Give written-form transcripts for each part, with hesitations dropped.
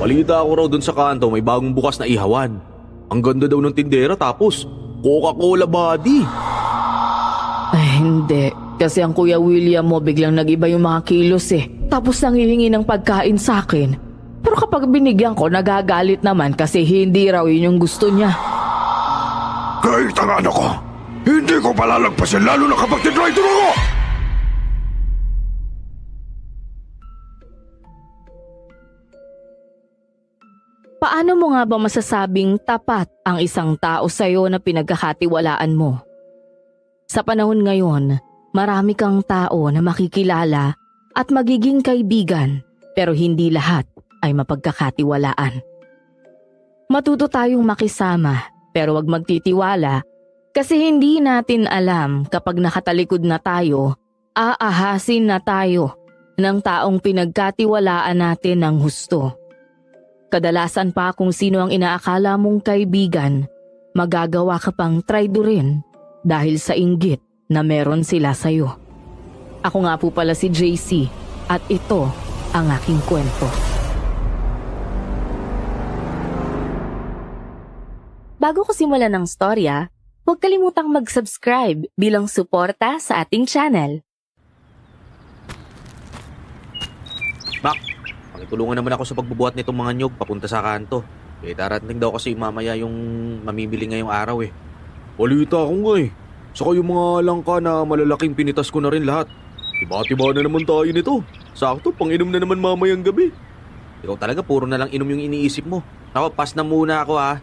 Balita ko raw dun sa kanto may bagong bukas na ihawan. Ang ganda daw ng tindera tapos Coca-Cola body. Ay, hindi. Kasi ang Kuya William mo biglang nag-iba yung mga kilos eh. Tapos nangihingi ng pagkain sa akin. Pero kapag binigyan ko, nagagalit naman kasi hindi raw yun yung gusto niya. Kahit ang anak ko, hindi ko palalagpasin lalo na kapag tinrider ako! Paano mo nga ba masasabing tapat ang isang tao sa'yo na pinagkakatiwalaan mo? Sa panahon ngayon, marami kang tao na makikilala at magiging kaibigan pero hindi lahat ay mapagkakatiwalaan. Matuto tayong makisama pero wag magtitiwala kasi hindi natin alam kapag nakatalikod na tayo, aahasin na tayo ng taong pinagkatiwalaan natin ng husto. Kadalasan pa kung sino ang inaakala mong kaibigan, magagawa ka pang traidorin dahil sa inggit na meron sila sa'yo. Ako nga po pala si JC at ito ang aking kwento. Bago ko simulan ng storya, huwag kalimutang mag-subscribe bilang suporta sa ating channel. Bak, pakitulungan naman ako sa pagbubuhat nitong mga nyog papunta sa kanto. Darating daw kasi mamaya yung mamimili ngayong araw eh. Balita ko nga eh. Saka yung mga langka na malalaking pinitas ko na rin lahat. Tiba-tiba na naman tayo nito. Sakto, pang-inom na naman mamayang gabi. Ikaw talaga puro na lang inom yung iniisip mo. Ako, pass na muna ako ha.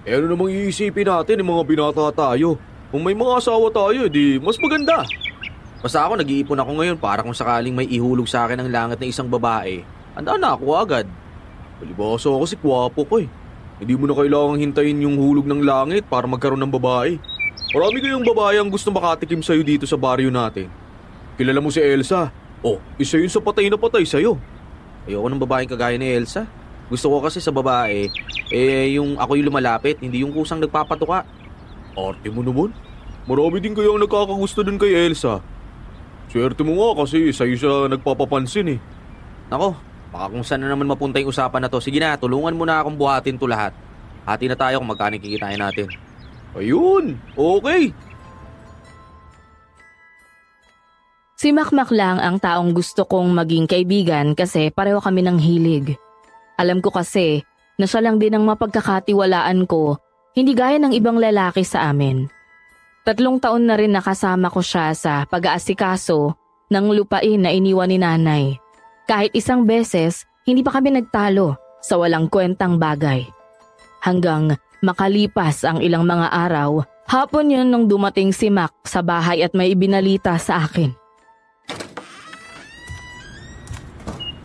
Ano namang iisipin natin yung mga binata tayo? Kung may mga asawa tayo, di mas maganda. Basta ako, nag-iipon ako ngayon para kung sakaling may ihulog sa akin ng langit na isang babae, handa na ako agad. Palibasa ako si kwapo ko eh. Hindi mo na kailangang hintayin yung hulog ng langit para magkaroon ng babae. Marami kayong babae ang gusto makatikim sa'yo dito sa baryo natin. Kilala mo si Elsa? Oh, isa yun sa patay na patay sa'yo. Ayoko ng babaeng kagaya ni Elsa. Gusto ko kasi sa babae, yung ako yung lumalapit, hindi yung kusang nagpapatuka. Arte mo naman. Marami din kayang nagkakagusto dun kay Elsa. Swerte mo nga kasi sa'yo siya nagpapapansin eh. Nako, baka kung saan na naman mapunta yung usapan na to. Sige na, tulungan mo na akong buhatin to lahat. Hati na tayo kung magkano kikitain natin. Ayun, okay. Si Makmak lang ang taong gusto kong maging kaibigan kasi pareho kami ng hilig. Alam ko kasi na siya lang din ang mapagkakatiwalaan ko, hindi gaya ng ibang lalaki sa amin. 3 taon na rin nakasama ko siya sa pag-aasikaso ng lupain na iniwan ni nanay. Kahit isang beses, hindi pa kami nagtalo sa walang kwentang bagay. Hanggang makalipas ang ilang mga araw, hapon yun nung dumating si Mac sa bahay at may ibinalita sa akin.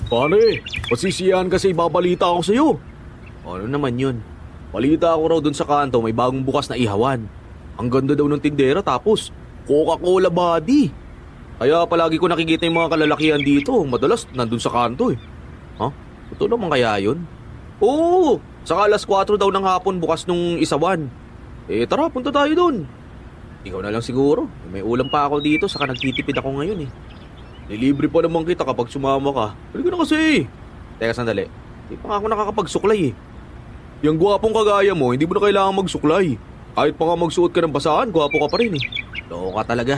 Pare, pasisiyahan kasi ibabalita ako sa'yo. Ano naman yun? Balita ko raw dun sa kanto may bagong bukas na ihawan. Ang ganda daw ng tindera tapos Coca-Cola body. Kaya palagi ko nakikita yung mga kalalakihan dito. Madalas nandun sa kanto eh. Ha? Ito naman kaya yun? Oo, saka alas 4 daw ng hapon bukas nung isawan. Tara, punta tayo dun. Ikaw na lang siguro. May ulam pa ako dito saka nagtitipid ako ngayon eh. Nilibre pa naman kita kapag sumama ka. Halika na kasi. Teka sandali. Di pa nga ako nakakapagsuklay eh. Yung gwapong kagaya mo, hindi mo na kailangan magsuklay. Kahit pa nga magsuot ka ng basahan, gwapo ka pa rin eh. Loko ka talaga.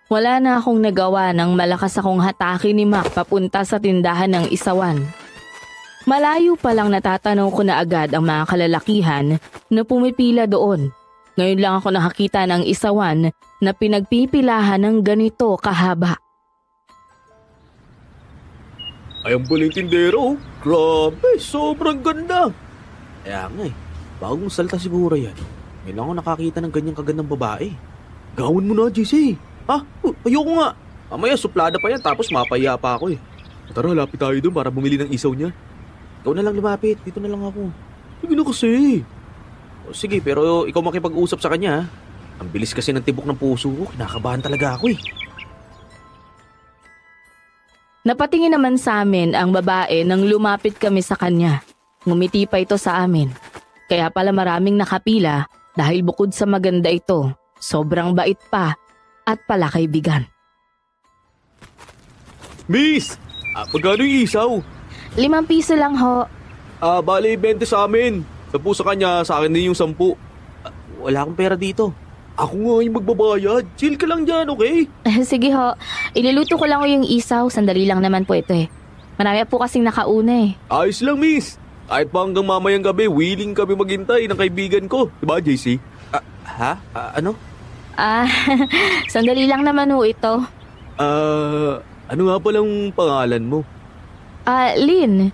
Wala na akong nagawa nang malakas akong hatake ni Mac papunta sa tindahan ng isawan. Malayo pa lang natatanong ko na agad ang mga kalalakihan na pumipila doon. Ngayon lang ako nakakita ng isawan na pinagpipilahan ng ganito kahaba. Ay, ang baling tindero. Grabe, sobrang ganda. Kaya nga eh, bagong salta siguro yan. Ngayon lang ako nakakita ng ganyang kagandang babae. Gawin mo na, JC. Ha? Ayoko nga. Mamaya suplada pa yan tapos mapaya pa ako eh. Tara, lapit tayo doon para bumili ng isaw niya. Ikaw na lang lumapit, dito na lang ako. Sige na kasi. O, sige, pero ikaw makipag-usap sa kanya ha. Ang bilis kasi ng tibok ng puso ko, kinakabahan talaga ako eh. Napatingin naman sa amin ang babae nang lumapit kami sa kanya. Ngumiti pa ito sa amin. Kaya pala maraming nakapila dahil bukod sa maganda ito, sobrang bait pa at pala kaibigan. Miss! Magkano yung isaw? ₱5 lang ho. Bali 20 sa amin. 10 sa kanya, sa akin din yung 10. Wala akong pera dito. Ako nga yung magbabayad. Chill ka lang dyan, okay? Sige ho, iluluto ko lang ho yung isaw. Sandali lang naman po ito eh. Marami po kasing nakauna eh. Ayos lang, miss. Kahit pa hanggang mamayang gabi, willing kami maghintay ng kaibigan ko. Diba, JC? Ano? Sandali lang naman ho ito. Ano nga palang pangalan mo? Lynn,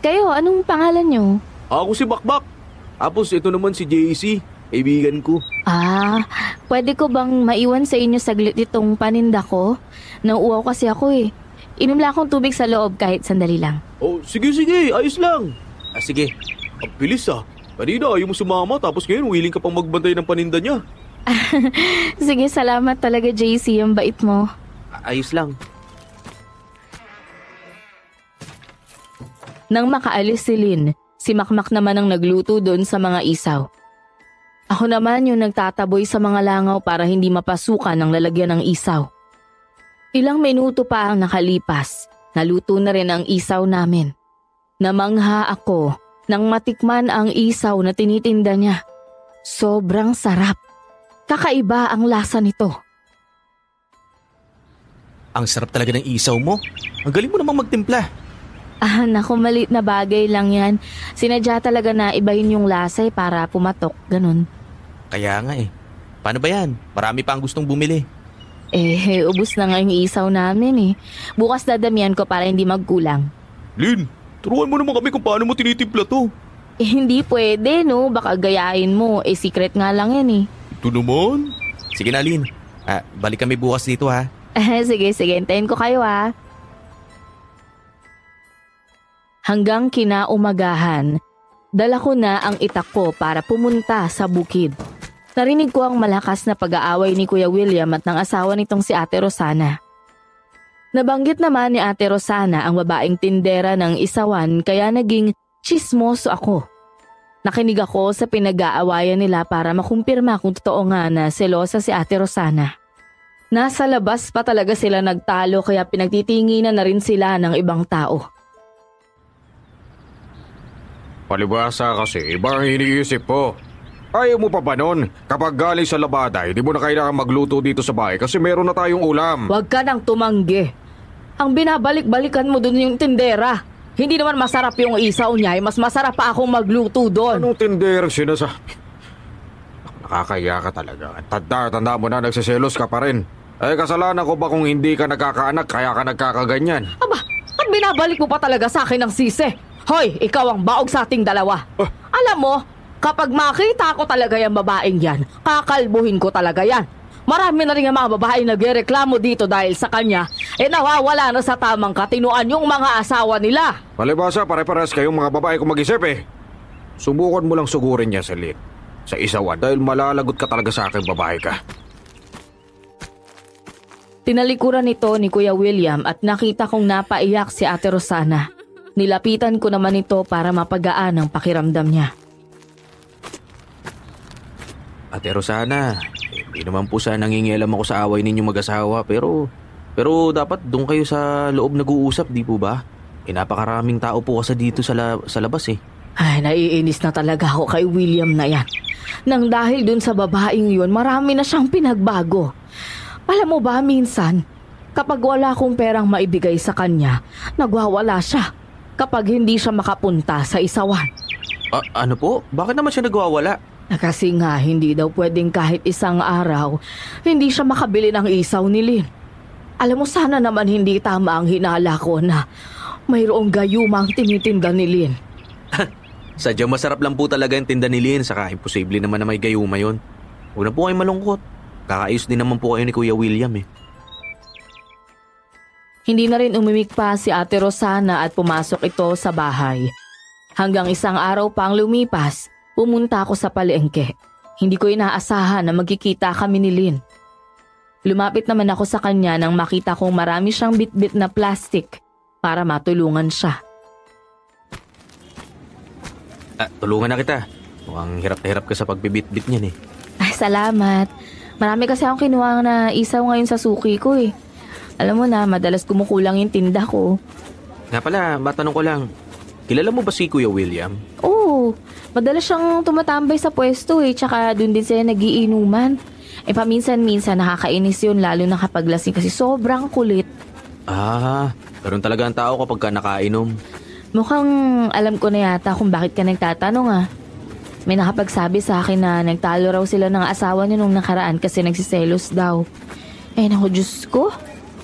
kayo, anong pangalan nyo? Ako si Bakbak. Tapos ito naman si JC, kaibigan ko. Pwede ko bang maiwan sa inyo saglit itong paninda ko? Nauuaw kasi ako eh. Inom lang akong tubig sa loob kahit sandali lang. Oh, sige, ayos lang. Sige, ang bilis Kanina ayaw mo sumama tapos ngayon willing ka pang magbantay ng paninda niya. Sige, salamat talaga JC, ang bait mo. Ayos lang. Nang makaalis si Lynn, si Makmak naman ang nagluto doon sa mga isaw. Ako naman yung nagtataboy sa mga langaw para hindi mapasukan ang lalagyan ng isaw. Ilang minuto pa ang nakalipas, naluto na rin ang isaw namin. Namangha ako nang matikman ang isaw na tinitinda niya. Sobrang sarap. Kakaiba ang lasa nito. Ang sarap talaga ng isaw mo. Ang galing mo namang magtimpla. Naku, maliit na bagay lang yan. Sinadya talaga na ibahin yung lasay para pumatok, ganun. Kaya nga eh. Paano ba yan? Marami pa ang gustong bumili. Ubus na nga yung isaw namin eh. Bukas dadamihan ko para hindi magkulang. Lynn, turuan mo naman kami kung paano mo tinitimpla to. Hindi pwede no, baka gayahin mo. Secret nga lang yan eh. Ito naman. Sige na, Lynn. Balik kami bukas dito ha. Sige, hintayin ko kayo ha. Hanggang kinaumagahan, dala ko na ang itak ko para pumunta sa bukid. Narinig ko ang malakas na pag-aaway ni Kuya William at ng asawa nitong si Ate Rosana. Nabanggit naman ni Ate Rosana ang babaeng tindera ng isawan kaya naging tsismoso ako. Nakinig ako sa pinag-aawayan nila para makumpirma kung totoo nga na selosa si Ate Rosana. Nasa labas pa talaga sila nagtalo kaya pinagtitinginan na rin sila ng ibang tao. Palibasa kasi, iba ang iniisip ko. Ayaw mo pa ba nun? Kapag galing sa labada, hindi mo na kailangan magluto dito sa bahay kasi meron na tayong ulam. Huwag ka nang tumanggi. Ang binabalik-balikan mo dun yung tindera. Hindi naman masarap yung isaw niya, mas masarap pa akong magluto doon. Anong tindera sinasabi? Nakakaya ka talaga. Tanda mo na nagsiselos ka pa rin. Kasalanan ko ba kung hindi ka nagkakaanak kaya ka nagkakaganyan? Aba, at binabalik mo pa talaga sa akin ng sisi. Hoy, ikaw ang baog sa ating dalawa. Alam mo, kapag makita ko talaga yung babaeng yan, kakalbuhin ko talaga yan. Marami na rin ang mga babaeng nagreklamo dito dahil sa kanya, nawawala na sa tamang katinuan yung mga asawa nila. Palibasa, pare-pares kayong mga babae kung mag-isip eh. Subukan mo lang sugurin niya sa lit. Sa isawan dahil malalagot ka talaga sa akin, babae ka. Tinalikuran ito ni Kuya William at nakita kong napaiyak si Ate Rosana. Nilapitan ko naman ito para mapagaan ang pakiramdam niya. Ate Rosana, hindi naman po sana nangingialam ako sa away ninyo mag-asawa pero dapat doon kayo sa loob nag-uusap, di po ba? Napakaraming tao po kasi dito sa labas eh. Ay, naiinis na talaga ako kay William na yan. Nang dahil dun sa babaeng yun, marami na siyang pinagbago. Alam mo ba minsan, kapag wala akong perang maibigay sa kanya, nagwawala siya. Kapag hindi siya makapunta sa isawan. Ano po? Bakit naman siya nagwawala? Kasi nga hindi daw pwedeng kahit isang araw, hindi siya makabili ng isaw ni Lynn. Alam mo sana naman hindi tama ang hinala ko na mayroong gayumang tinitinda ni Lynn. Sadyang masarap lang po talaga yung tinda ni Lynn, saka imposible naman na may gayuma yon. Huwag na po kayo malungkot. Kakaayos din naman po kayo ni Kuya William eh. Hindi na rin umimik pa si Ate Rosana at pumasok ito sa bahay. Hanggang isang araw pang lumipas, pumunta ako sa palengke. Hindi ko inaasahan na magkikita kami ni Lynn. Lumapit naman ako sa kanya nang makita kong marami siyang bit-bit na plastic para matulungan siya. Tulungan na kita. Mukhang hirap na hirap ka sa pagbibit-bit niyan eh. Ay, salamat. Marami kasi akong kinuha na isaw ngayon sa suki ko eh. Alam mo na, madalas kumukulang yung tinda ko. Nga pala, matanong ko lang, kilala mo ba si Kuya William? Oo, madalas siyang tumatambay sa pwesto tsaka dun din sila nagiinuman. Paminsan-minsan nakakainis yun lalo na kapag lasing kasi sobrang kulit. Ganun talaga ang tao kapag ka nakainom. Mukhang alam ko na yata kung bakit ka nagtatanong May nakapagsabi sa akin na nagtalo raw sila ng asawa niya nung nakaraan kasi nagsiselos daw. Naku Diyos ko,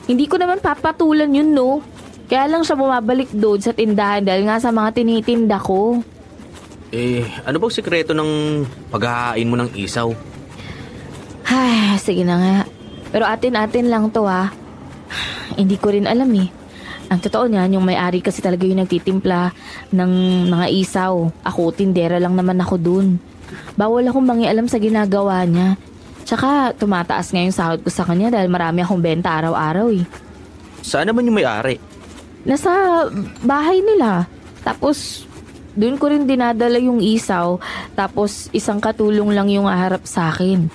hindi ko naman papatulan yun no. Kaya lang siya bumabalik doon sa tindahan dahil nga sa mga tinitinda ko. Ano bang sikreto ng paghahain mo ng isaw? Ay, sige na nga. Pero atin-atin lang to Hindi ko rin alam Ang totoo niyan, yung may-ari kasi talaga yung nagtitimpla ng mga isaw. Ako, tindera lang naman ako dun. Bawal akong mangialam sa ginagawa niya. Tsaka, tumataas nga yung sahod ko sa kanya dahil marami akong benta araw-araw Saan naman yung may-ari? Nasa bahay nila. Tapos, dun ko rin dinadala yung isaw. Tapos, isang katulong lang yung aharap sa akin.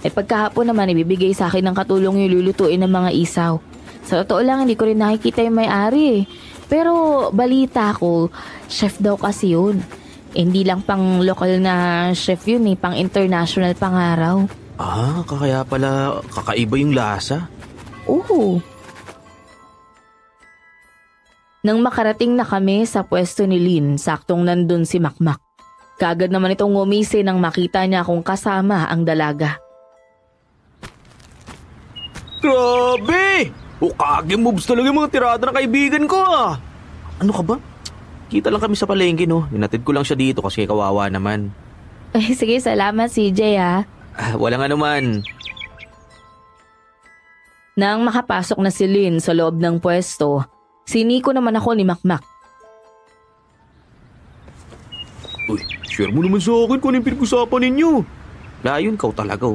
Pagkahapon naman, ibibigay sa akin ng katulong yung lulutuin ng mga isaw. Sa totoo lang, hindi ko rin nakikita yung may-ari Pero, balita ko, chef daw kasi yun. Hindi lang pang lokal na chef yun pang international pangaraw. Kaya pala kakaiba yung lasa. Oo. Nang makarating na kami sa pwesto ni Lynn, saktong nandun si Makmak. Kaagad naman itong ngumisi nang makita niya akong kasama ang dalaga. Grabe! Kage moves talaga yung mga tirada ng kaibigan ko Ano ka ba? Kita lang kami sa palengke no. Hinatid ko lang siya dito kasi kawawa naman. Sige, salamat CJ Walang anuman. Nang makapasok na si Lynn sa loob ng pwesto, siniko naman ako ni Makmak. Uy, share mo naman sa akin kung anong pinag-usapan ninyo. Layon, kau talaga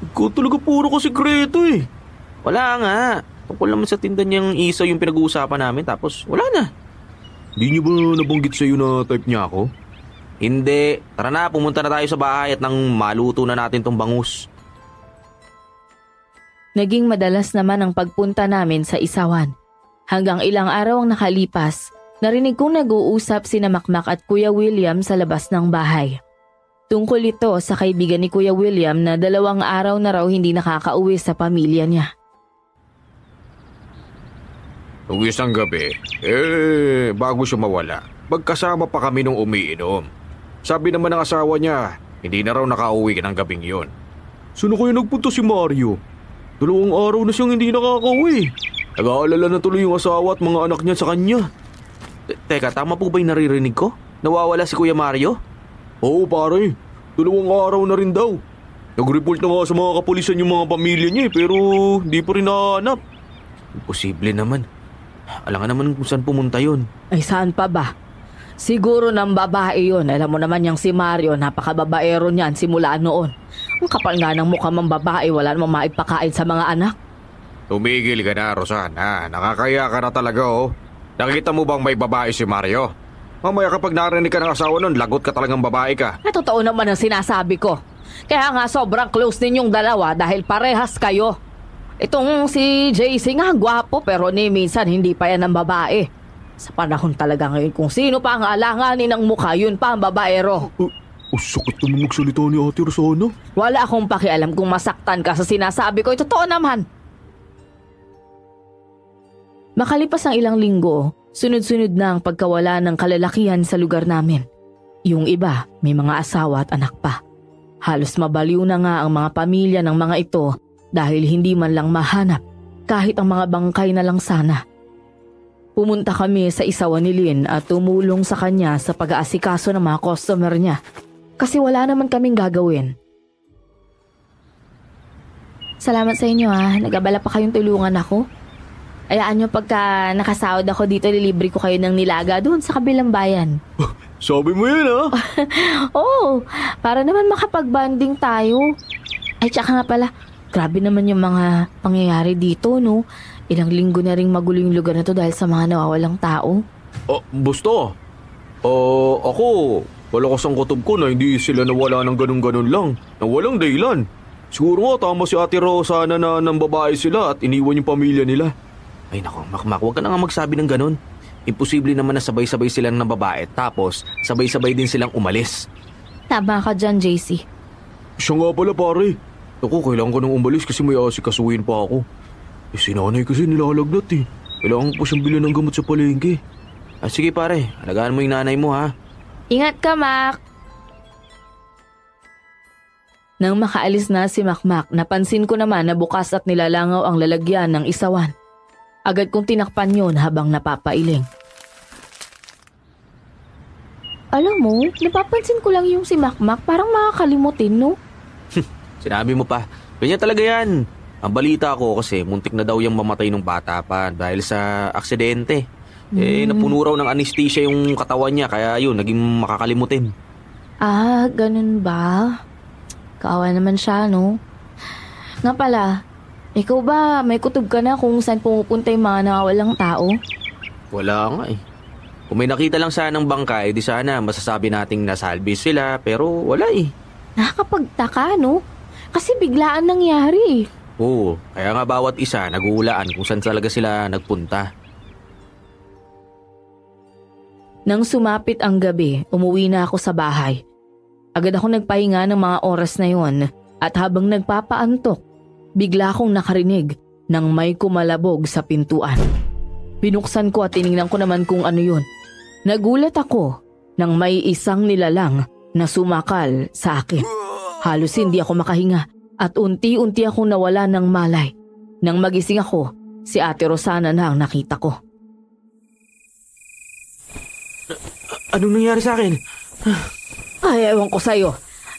Ikaw talaga puro ko sikreto Wala nga. Tungkol naman sa tinda niyang isaw yung pinag-uusapan namin tapos wala na. Di niyo ba nabanggit sa'yo na type niya ako? Hindi. Tara na, pumunta na tayo sa bahay at nang maluto na natin tong bangus. Naging madalas naman ang pagpunta namin sa isawan. Hanggang ilang araw ang nakalipas, narinig kong nag-uusap sina Makmak at Kuya William sa labas ng bahay. Tungkol ito sa kaibigan ni Kuya William na 2 araw na raw hindi nakakauwi sa pamilya niya. Nung isang gabi, bago siya mawala, magkasama pa kami nung umiinom. Sabi naman ng asawa niya, hindi na raw nakauwi ng gabing yon. Saan kayo nagpunta si Mario? 2 araw na siyang hindi nakakauwi. Nag-aalala na tuloy yung asawa at mga anak niya sa kanya. Teka, tama po ba yung naririnig ko? Nawawala si Kuya Mario? Oo pare, 2 araw na rin daw. Nag-report na nga sa mga kapulisan yung mga pamilya niya pero di pa rin nahanap. Imposible naman. Alam nga naman kung saan pumunta yun. Ay saan pa ba? Siguro ng babae yun. Alam mo naman yung si Mario, napakababaero niyan simula noon. Ang kapal nga ng mukha ng babae, wala namang maipakain sa mga anak. Tumigil ka na, Rosana. Nakakaya ka na talaga Nakita mo bang may babae si Mario? Mamaya kapag narinig ka ng asawa nun, lagot ka talagang babae ka. Totoo naman ang sinasabi ko. Kaya nga sobrang close ninyong dalawa dahil parehas kayo. Itong si JC nga gwapo pero minsan hindi pa yan ang babae. Sa panahon talaga ngayon kung sino pa ang alanganin ng mukha, yun pa ang babaero. Sakit naman magsalita ni Ate Rosana. Wala akong pakialam kung masaktan ka sa sinasabi ko. Totoo naman. Makalipas ang ilang linggo, sunod-sunod na ang pagkawala ng kalalakihan sa lugar namin. Yung iba, may mga asawa at anak pa. Halos mabaliw na nga ang mga pamilya ng mga ito dahil hindi man lang mahanap kahit ang mga bangkay na lang sana. Pumunta kami sa isawan ni Lynn at tumulong sa kanya sa pag-aasikaso ng mga customer niya kasi wala naman kaming gagawin. Salamat sa inyo nagabala pa kayong tulungan ako. Ayaan nyo pagka nakasahod ako dito, lilibre ko kayo ng nilaga doon sa kabilang bayan. Sabi mo yan Oo, para naman makapag-banding tayo. Ay tsaka nga pala, grabe naman yung mga pangyayari dito no. Ilang linggo na ring magulo yung lugar na to dahil sa mga nawawalang tao. Basta. Ako, wala kasang kutob ko na hindi sila nawala ng ganun-ganun lang. Na walang dahilan. Siguro nga tama si Ate Rosana na ng babae sila at iniwan yung pamilya nila. Ay nako, Makmak, huwag ka na nga magsabi ng ganun. Imposible naman na sabay-sabay silang ng babae tapos sabay-sabay din silang umalis. Tama ka dyan, JC. Siya nga pala pare. Ako, kailangan ko nang umalis kasi may asikasuhin pa ako. Si nanay kasi nilalagnat eh. Kailangan ko pa siyang bilhin ng gamot sa palengke. Sige pare, alagaan mo yung nanay mo ha. Ingat ka, Mac! Nang makaalis na si Makmak, napansin ko naman na bukas at nilalangaw ang lalagyan ng isawan. Agad kong tinakpan yun habang napapailing. Alam mo, napapansin ko lang yung si Makmak, parang makakalimutin, no? Sinabi mo pa, ganyan talaga yan. Ang balita ko kasi muntik na daw yung mamatay ng bata pa dahil sa aksidente. Napuno raw ng anesthesia yung katawan niya kaya yun, naging makakalimutin. Ah, ganun ba? Kaawa naman siya, no? Nga pala, ikaw ba may kutob ka na kung saan pumupunta yung mga nawawalang tao? Wala nga eh. Kung may nakita lang sana ng bangkay, di sana masasabi nating nasalbi sila pero wala eh. Nakakapagtaka, no? Kasi biglaan nangyari. Oo, kaya nga bawat isa naguhulaan kung saan talaga sila nagpunta. Nang sumapit ang gabi, umuwi na ako sa bahay. Agad ako nagpahinga ng mga oras na yon at habang nagpapaantok, bigla akong nakarinig ng may kumalabog sa pintuan. Binuksan ko at tinignan ko naman kung ano yun. Nagulat ako nang may isang nilalang na sumakal sa akin. Halos hindi ako makahinga at unti-unti akong nawala ng malay. Nang magising ako, si Ate Rosana na ang nakita ko. Anong nangyari sa akin? Ay, ewan ko sa'yo.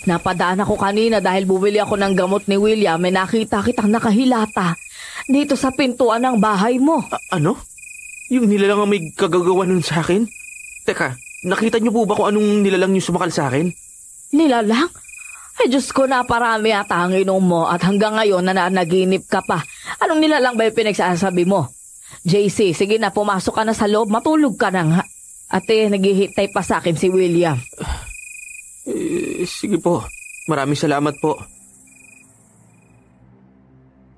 Napadaan ako kanina dahil bumili ako ng gamot ni William. May nakita kitang nakahilata dito sa pintuan ng bahay mo. Ano? Yung nilalang ang may kagagawa nun sa akin? Teka, nakita niyo po ba kung anong nilalang yung sumakal sa akin? Nilalang? Ay, Diyos ko, naparami ata ang inom mo at hanggang ngayon nananaginip ka pa. Anong nilalang ba yung pinagsasabi mo? JC, sige na, pumasok ka na sa loob. Matulog ka na nga. Ate, naghihintay pa sa akin si William. Sige po. Maraming salamat po.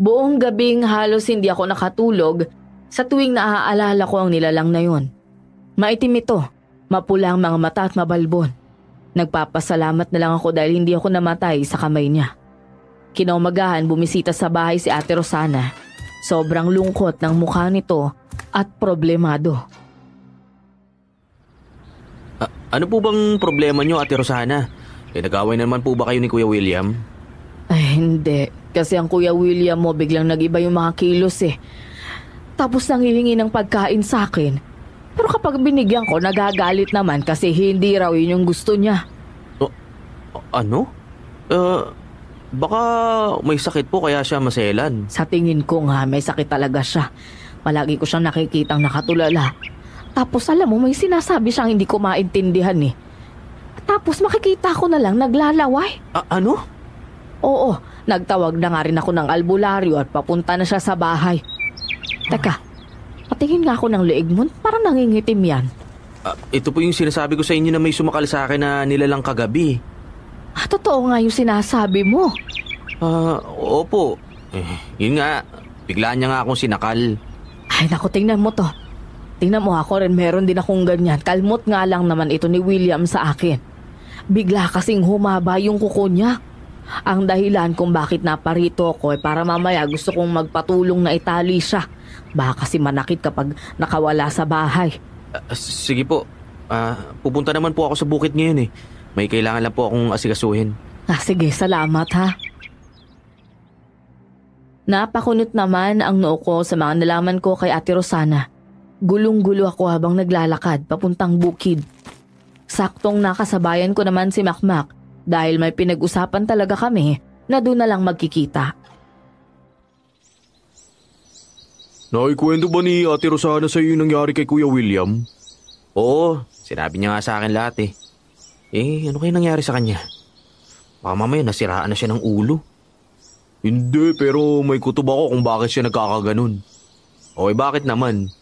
Buong gabing halos hindi ako nakatulog sa tuwing naaalala ko ang nilalang na yon. Maitim ito, mapula ang mga mata at mabalbon. Nagpapasalamat na lang ako dahil hindi ako namatay sa kamay niya. Kinaumagahan bumisita sa bahay si Ate Rosana. Sobrang lungkot ng mukha nito at problemado. Ano po bang problema niyo, Ate Rosana? Nag-away naman po ba kayo ni Kuya William? Ay, hindi. Kasi ang Kuya William mo biglang nag-iba yung mga kilos eh. Tapos nanghihingi ng pagkain sa akin. Pero kapag binigyan ko, nagagalit naman kasi hindi raw yun yung gusto niya. Ano? Baka may sakit po kaya siya maselan. Sa tingin ko nga, may sakit talaga siya. Palagi ko siyang nakikitang nakatulala. Tapos alam mo, may sinasabi siyang hindi ko maintindihan eh. Tapos makikita ko na lang naglalaway. Ano? Oo, nagtawag na nga rin ako ng albularyo at papunta na siya sa bahay. Teka, patingin nga ako ng leeg mo, parang nangingitim yan. Ito po yung sinasabi ko sa inyo na may sumakal sa akin na nilalang kagabi. Totoo nga yung sinasabi mo. Opo. Yun nga, biglaan niya nga akong sinakal. Ay naku, tingnan mo to. Tingnan mo, ako rin meron din akong ganyan. Kalmot nga lang naman ito ni William sa akin. Bigla kasing humaba yung kuko niya. Ang dahilan kung bakit naparito ako ay para mamaya gusto kong magpatulong na itali siya. Baka kasi manakit kapag nakawala sa bahay. Sige po. Pupunta naman po ako sa bukid ngayon eh. May kailangan lang po akong asikasuhin. Sige, salamat ha. Napakunot naman ang noo ko sa mga nalaman ko kay Ate Rosana. Gulong-gulo ako habang naglalakad papuntang bukid. Saktong nakasabayan ko naman si Makmak dahil may pinag-usapan talaga kami na doon na lang magkikita. Naikwento ba ni Ate Rosana sa iyo yung nangyari kay Kuya William? Oo, sinabi niya nga sa akin lahat eh. Ano kayo nangyari sa kanya? Baka mamaya nasiraan na siya ng ulo. Hindi, pero may kutob ako kung bakit siya nagkakaganon. Okay, bakit naman?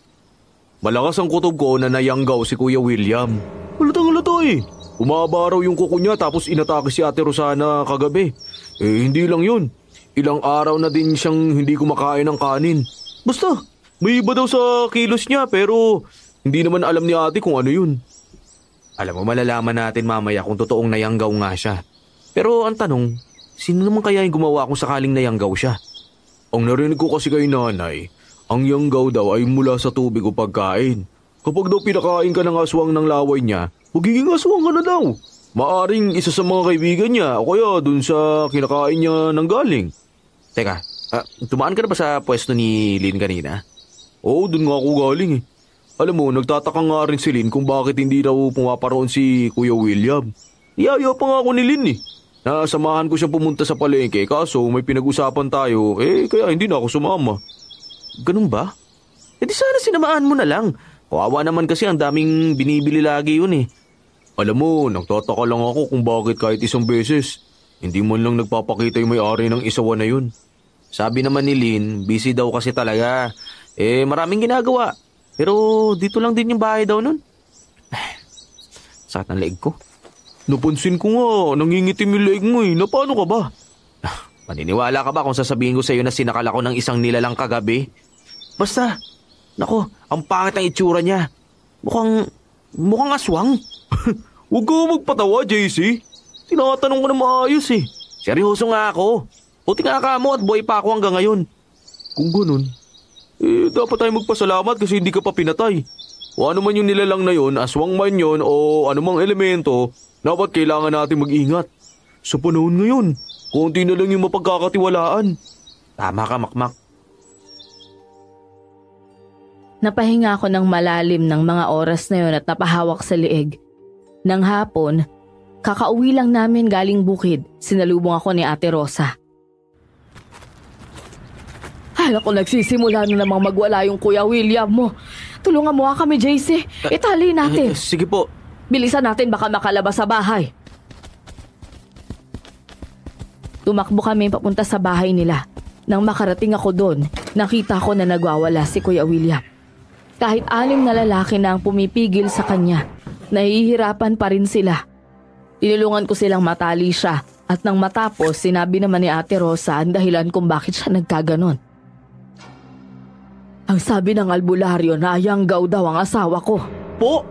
Malakas ang kutob ko na nayanggaw si Kuya William. Halatang-halata eh. Umaba raw yung kuko niya tapos inatake si Ate Rosana kagabi. Hindi lang yun. Ilang araw na din siyang hindi kumakain ng kanin. Basta, may iba daw sa kilos niya pero Hindi naman alam ni ate kung ano yun. Alam mo, malalaman natin mamaya kung totoong nayanggaw nga siya. Pero ang tanong, sino naman kaya yung gumawa kung sakaling nayanggaw siya? Ang narinig ko kasi kay nanay, ang yanggaw daw ay mula sa tubig o pagkain. Kapag daw pinakain ka ng aswang ng laway niya, magiging aswang ka na daw. Maaring isa sa mga kaibigan niya o kaya dun sa kinakain niya ng galing. Teka, tumaan ka na ba sa pwesto ni Lynn kanina? Oo, dun nga ako galing eh. Alam mo, nagtataka nga rin si Lynn kung bakit hindi daw pumaparoon si Kuya William. Iyaya pa nga ako ni Lynn eh. Nasamahan ko siya pumunta sa palengke kaso may pinag-usapan tayo kaya hindi na ako sumama. Ganun ba? E di sana sinamaan mo na lang. Kawawa naman kasi ang daming binibili lagi yun eh. Alam mo, nagtataka lang ako kung bakit kahit isang beses, hindi man lang nagpapakita yung may-ari ng isawan na yun. Sabi naman ni Lynn, busy daw kasi talaga. Maraming ginagawa. Pero dito lang din yung bahay daw nun. Sakit ng leeg ko. Napansin ko nga, nangingitim yung leeg mo eh. Na paano ka ba? Maniniwala ka ba kung sasabihin ko sa'yo na sinakal ako ng isang nilalang kagabi? Basta, nako, ang pangit ng itsura niya. Mukhang aswang. Huwag ka magpatawa, JC. Tinatanong ko na maayos eh. Seryoso nga ako. Buti nga ka mo at buhay pa ako hanggang ngayon. Kung ganun, dapat tayo magpasalamat kasi hindi ka pa pinatay. O ano man yung nilalang na yun, aswang man yun o anumang elemento, dapat kailangan natin mag-ingat. Sa panahon ngayon, konti na lang yung mapagkakatiwalaan. Tama ka, Makmak. Napahinga ako ng malalim ng mga oras na yun at napahawak sa liig. Nang hapon, kakauwi lang namin galing bukid, sinalubong ako ni Ate Rosa. Hala ko, nagsisimula na namang magwala yung Kuya William mo. Tulungan mo nga kami, JC. Itali natin. Sige po. Bilisan natin, baka makalabas sa bahay. Tumakbo kami papunta sa bahay nila. Nang makarating ako doon, nakita ko na nagwawala si Kuya William. Kahit 6 na lalaki na ang pumipigil sa kanya, nahihirapan pa rin sila. Tinulungan ko silang matali siya at nang matapos, sinabi naman ni Ate Rosa ang dahilan kung bakit siya nagkaganon. Ang sabi ng albularyo na yanggaw daw ang asawa ko. Po?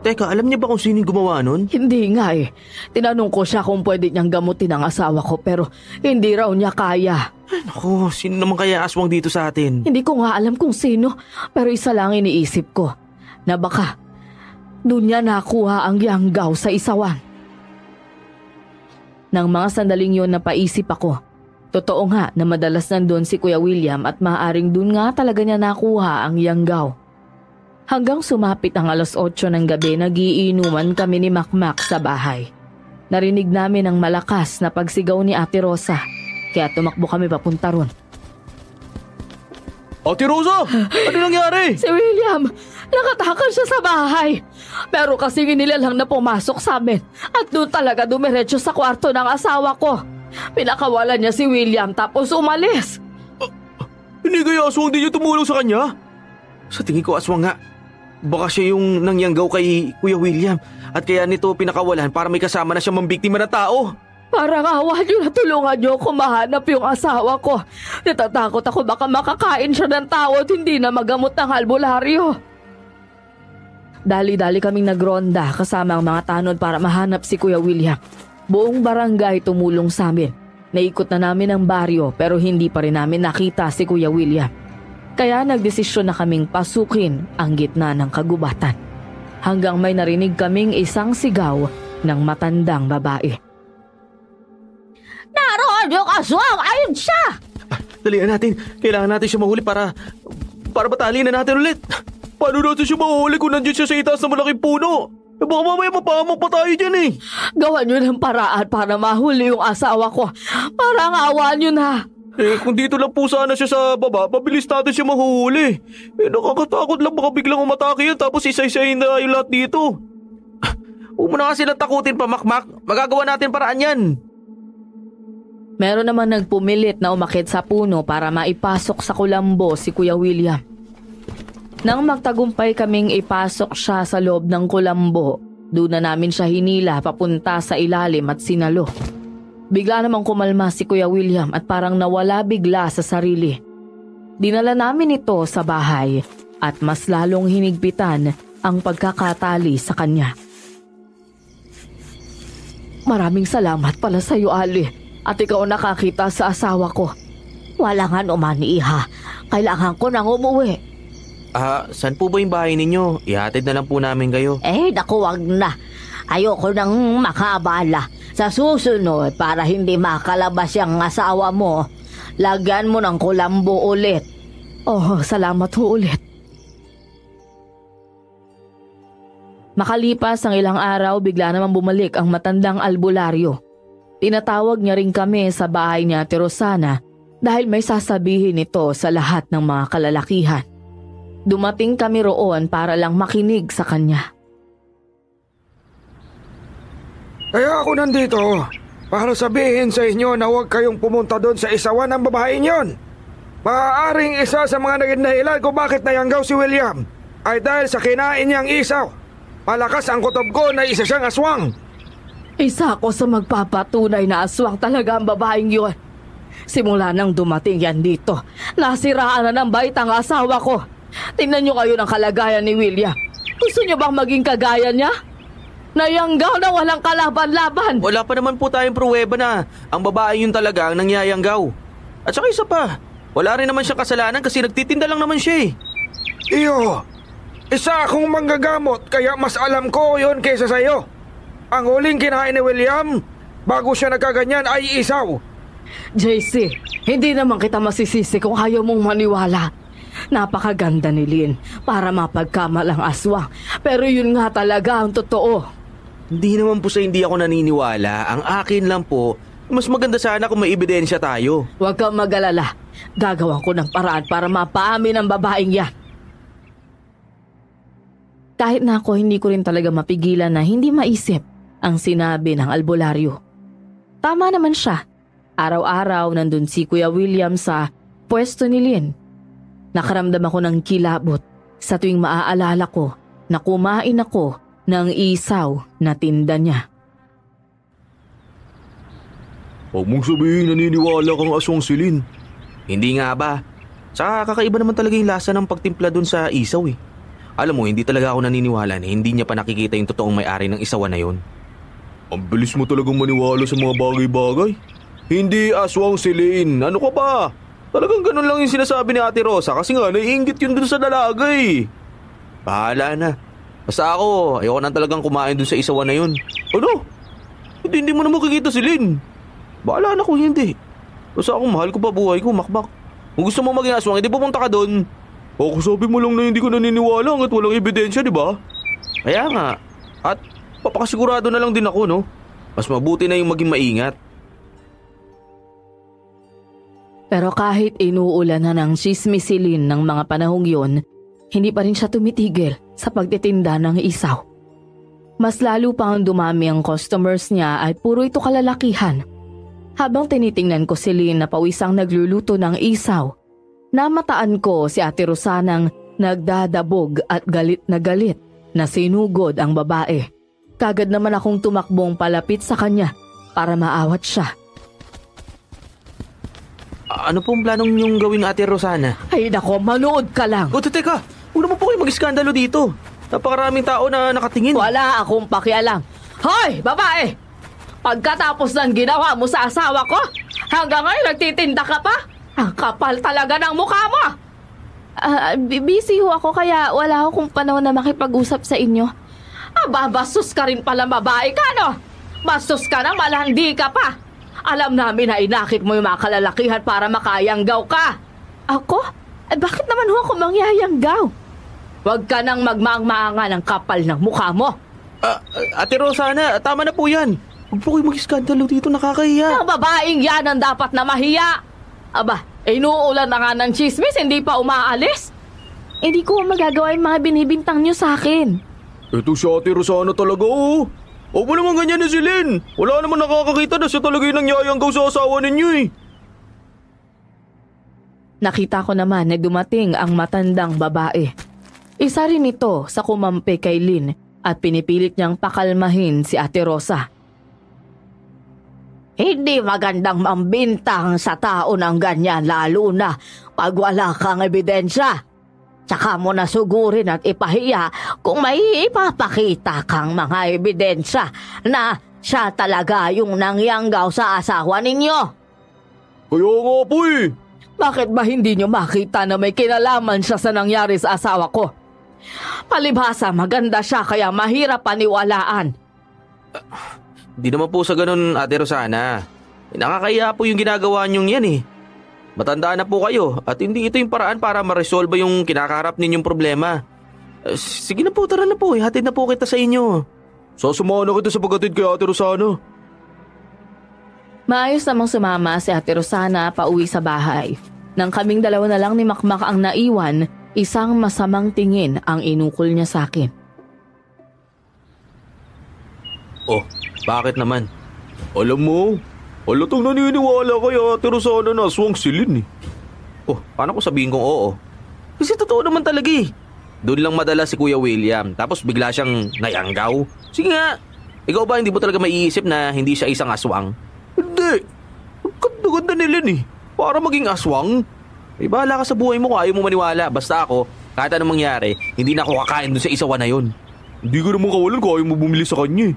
Teka, alam niya ba kung sino yung gumawa nun? Hindi nga eh. Tinanong ko siya kung pwede niyang gamutin ang asawa ko pero hindi raw niya kaya. Naku, sino naman kaya aswang dito sa atin? Hindi ko nga alam kung sino pero isa lang iniisip ko na baka doon niya nakuha ang yanggaw sa isawan. Nang mga sandaling yon napaisip ako. Totoo nga na madalas nandun si Kuya William at maaaring dun nga talaga niya nakuha ang yanggaw. Hanggang sumapit ang 8:00 ng gabi, nagiinuman kami ni Makmak sa bahay. Narinig namin ang malakas na pagsigaw ni Ate Rosa, kaya tumakbo kami papunta ron. Ate Rosa! Ano nangyari? Si William, nakatakas siya sa bahay. Pero kasi nilalang na pumasok sa amin at doon talaga dumiretso sa kwarto ng asawa ko. Pinakawalan niya si William tapos umalis. Hindi kaya aswang din niya tumulong sa kanya? Sa tingin ko aswang nga. Baka siya yung nangyanggaw kay Kuya William at kaya nito pinakawalan para may kasama na siya mambiktima na tao. Parang awa niyo na tulungan niyo kung mahanap yung asawa ko. Natatakot ako baka makakain siya ng tao at hindi na magamot ng albularyo. Dali-dali kaming nagronda kasama ang mga tanod para mahanap si Kuya William. Buong barangay tumulong sa amin. Naikot na namin ang baryo pero hindi pa rin namin nakita si Kuya William. Kaya nagdesisyon na kaming pasukin ang gitna ng kagubatan. Hanggang may narinig kaming isang sigaw ng matandang babae. Naroon yung aswang! Ayun siya! Dalihan natin. Kailangan natin siya mahuli para batali na natin ulit. Paano natin siya mahuli kung nandiyan siya sa itaas ng malaking puno? Baka mamaya mapahamak pa tayo dyan eh. Gawan nyo ng paraan para mahuli yung asawa ko. Parang awa nyo na. Kung dito lang po sana siya sa baba, mabilis natin siya mahuhuli. Nakakatakot lang baka biglang umatake yan tapos isa-isahin na yung lahat dito. Huwag mo na kasi lang takutin pa, Makmak. Magagawa natin paraan yan. Meron naman nagpumilit na umakit sa puno para maipasok sa kulambo si Kuya William. Nang magtagumpay kaming ipasok siya sa loob ng kulambo, doon na namin siya hinila papunta sa ilalim at sinalo. Bigla namang kumalma si Kuya William at parang nawala bigla sa sarili. Dinala namin ito sa bahay at mas lalong hinigpitan ang pagkakatali sa kanya. Maraming salamat pala sa iyo, Ali, at ikaw nakakita sa asawa ko. Walang anuman, Iha. Kailangan ko nang umuwi. Saan po ba yung bahay ninyo? Ihatid na lang po namin kayo. Naku, wag na. Ayoko nang makabala. Sa susunod, para hindi makalabas yung asawa mo, lagyan mo ng kulambo ulit. Oh, salamat ho ulit. Makalipas ang ilang araw, bigla naman bumalik ang matandang albularyo. Tinatawag niya rin kami sa bahay ni Ate Rosana dahil may sasabihin ito sa lahat ng mga kalalakihan. Dumating kami roon para lang makinig sa kanya. Kaya ako nandito para sabihin sa inyo na huwag kayong pumunta doon sa isawan ng babaeng yon. Maaaring isa sa mga naging dahilan kung bakit nayanggaw si William ay dahil sa kinain niyang isaw. Malakas ang kutob ko na isa siyang aswang. Isa ako sa magpapatunay na aswang talaga ang babaeng yon. Simula nang dumating yan dito, nasiraan na ng bait ang asawa ko. Tingnan niyo kayo ng kalagayan ni William. Gusto niyo bang maging kagaya niya? Nayanggaw na walang kalaban-laban. Wala pa naman po tayong pruweba na ang babae yun talaga ang nangyayanggaw. At saka isa pa, wala rin naman siyang kasalanan kasi nagtitinda lang naman siya Iyo, isa akong manggagamot kaya mas alam ko yon kaysa sa'yo. Ang huling kinain ni William bago siya nagkaganyan ay isaw. JC, hindi naman kita masisisi kung ayaw mong maniwala. Napakaganda ni Lynn para mapagkamalang aswang. Pero yun nga talaga ang totoo. Hindi naman po sa hindi ako naniniwala. Ang akin lang po, mas maganda sana kung may ebidensya tayo. Huwag kang mag-alala. Gagawan ko ng paraan para mapaamin ang babaeng yan. Kahit na ako, hindi ko rin talaga mapigilan na hindi maisip ang sinabi ng albularyo. Tama naman siya. Araw-araw nandun si Kuya William sa pwesto ni Lynn. Nakaramdam ako ng kilabot sa tuwing maaalala ko na kumain ako ng isaw na tinda niya. Huwag mong sabihin naniniwala kang aswang si Lynn. Hindi nga ba? Saka kakaiba naman talaga yung lasa ng pagtimpla dun sa isaw Alam mo, hindi talaga ako naniniwala na hindi niya pa nakikita yung totoong may-ari ng isawan na yun. Ang bilis mo talagang maniwala sa mga bagay-bagay. Hindi aswang si Lynn. Ano ka ba? Talagang ganun lang yung sinasabi ni Ate Rosa kasi nga naiinggit yun dun sa dalaga Bahala na. Basta ako, ayoko na talagang kumain dun sa isawan na yun. Ano? Hindi mo na makikita si Lynn. Bahala na kung hindi. Basta ako, mahal ko pa buhay ko, makbak. Kung gusto mo maging aswang, hindi pupunta ka dun. Ako sabi mo lang na hindi ko naniniwala hanggat walang ebidensya, di ba? Kaya nga. At papakasigurado na lang din ako, no? Mas mabuti na yung maging maingat. Pero kahit inuulan na ng sismisilin ng mga panahong yun, hindi pa rin siya tumitigil sa pagtitinda ng isaw. Mas lalo pang dumami ang customers niya at puro ito kalalakihan. Habang tinitingnan ko si Lynn na pawisang nagluluto ng isaw, namataan ko si Ate Rosanang nagdadabog at galit na sinugod ang babae. Kagad naman akong tumakbong palapit sa kanya para maawat siya. Ano pong planong niyong gawin, Ate Rosana? Ay nako, manood ka lang. Teka, huwag naman po kayo mag-iskandalo dito. Napakaraming tao na nakatingin. Wala akong pakialam. Hoy, babae! Pagkatapos ng ginawa mo sa asawa ko, hanggang ngayon nagtitinda ka pa? Ang kapal talaga ng mukha mo! Busy ho ako kaya wala akong panahon na makipag-usap sa inyo. Aba, bastos ka rin pala babae ka, no? Bastos ka na, malandi ka pa. Alam namin na inakit mo yung mga kalalakihan para makayanggaw ka. Ako? Bakit naman ho ako mangyayanggaw? Huwag ka nang magmaang-maanga ng kapal ng mukha mo. Ate Rosana, tama na po yan. Huwag po kayo mag-iskandalo dito, nakakahiya. Ang babaeng yan ang dapat na mahiya. Aba, inuulan na nga ng chismis, hindi pa umaalis. Hindi ko magagawa yung mga binibintang nyo sa akin. Ito si Ate Rosana talaga, O mo naman ganyan na si Lynn. Wala naman nakakakita na siya talaga yung nangyayanggaw sa asawa ninyo Nakita ko naman na dumating ang matandang babae. Isa rin ito sa kumampi kay Lynn at pinipilit niyang pakalmahin si Ate Rosa. Hindi magandang mambintang sa tao ng ganyan lalo na pag wala kang ebidensya. Tsaka mo nasugurin at ipahiya kung may ipapakita kang mga ebidensya na siya talaga yung nangyanggaw sa asawa ninyo. Kaya nga po eh. Bakit ba hindi nyo makita na may kinalaman siya sa nangyari sa asawa ko? Palibhasa, maganda siya kaya mahirap paniwalaan. Di naman po sa ganun, Ate Rosana. Nakakaya po yung ginagawa niyong yan eh. Matanda na po kayo at hindi ito yung paraan para ma-resolve yung kinakaharap ninyong problema. Sige na po, tara na po. Hatid na po kita sa inyo. Sasamahan na kita sa paghatid kay Ate Rosana. Maayos namang sumama si Ate Rosana pauwi sa bahay. Nang kaming dalawa na lang ni Makmak ang naiwan, isang masamang tingin ang inukol niya sa akin. Oh, bakit naman? Alam mo, halatang naniniwala kay Ate Rosana na aswang si Lynn eh. Oh, paano ko sabihin kong oo? Kasi totoo naman talaga eh. Doon lang madala si Kuya William tapos bigla siyang nayanggaw. Sige nga, ikaw ba hindi mo talaga maiisip na hindi siya isang aswang? Hindi, ang ganda-ganda ni Lynn eh. Para maging aswang. Eh bahala ka sa buhay mo kung ayaw mo maniwala. Basta ako, kahit anong mangyari, hindi na ako kakain doon sa isawan na yun. Hindi ka naman kawalan kung ayaw mo bumili sa kanya eh.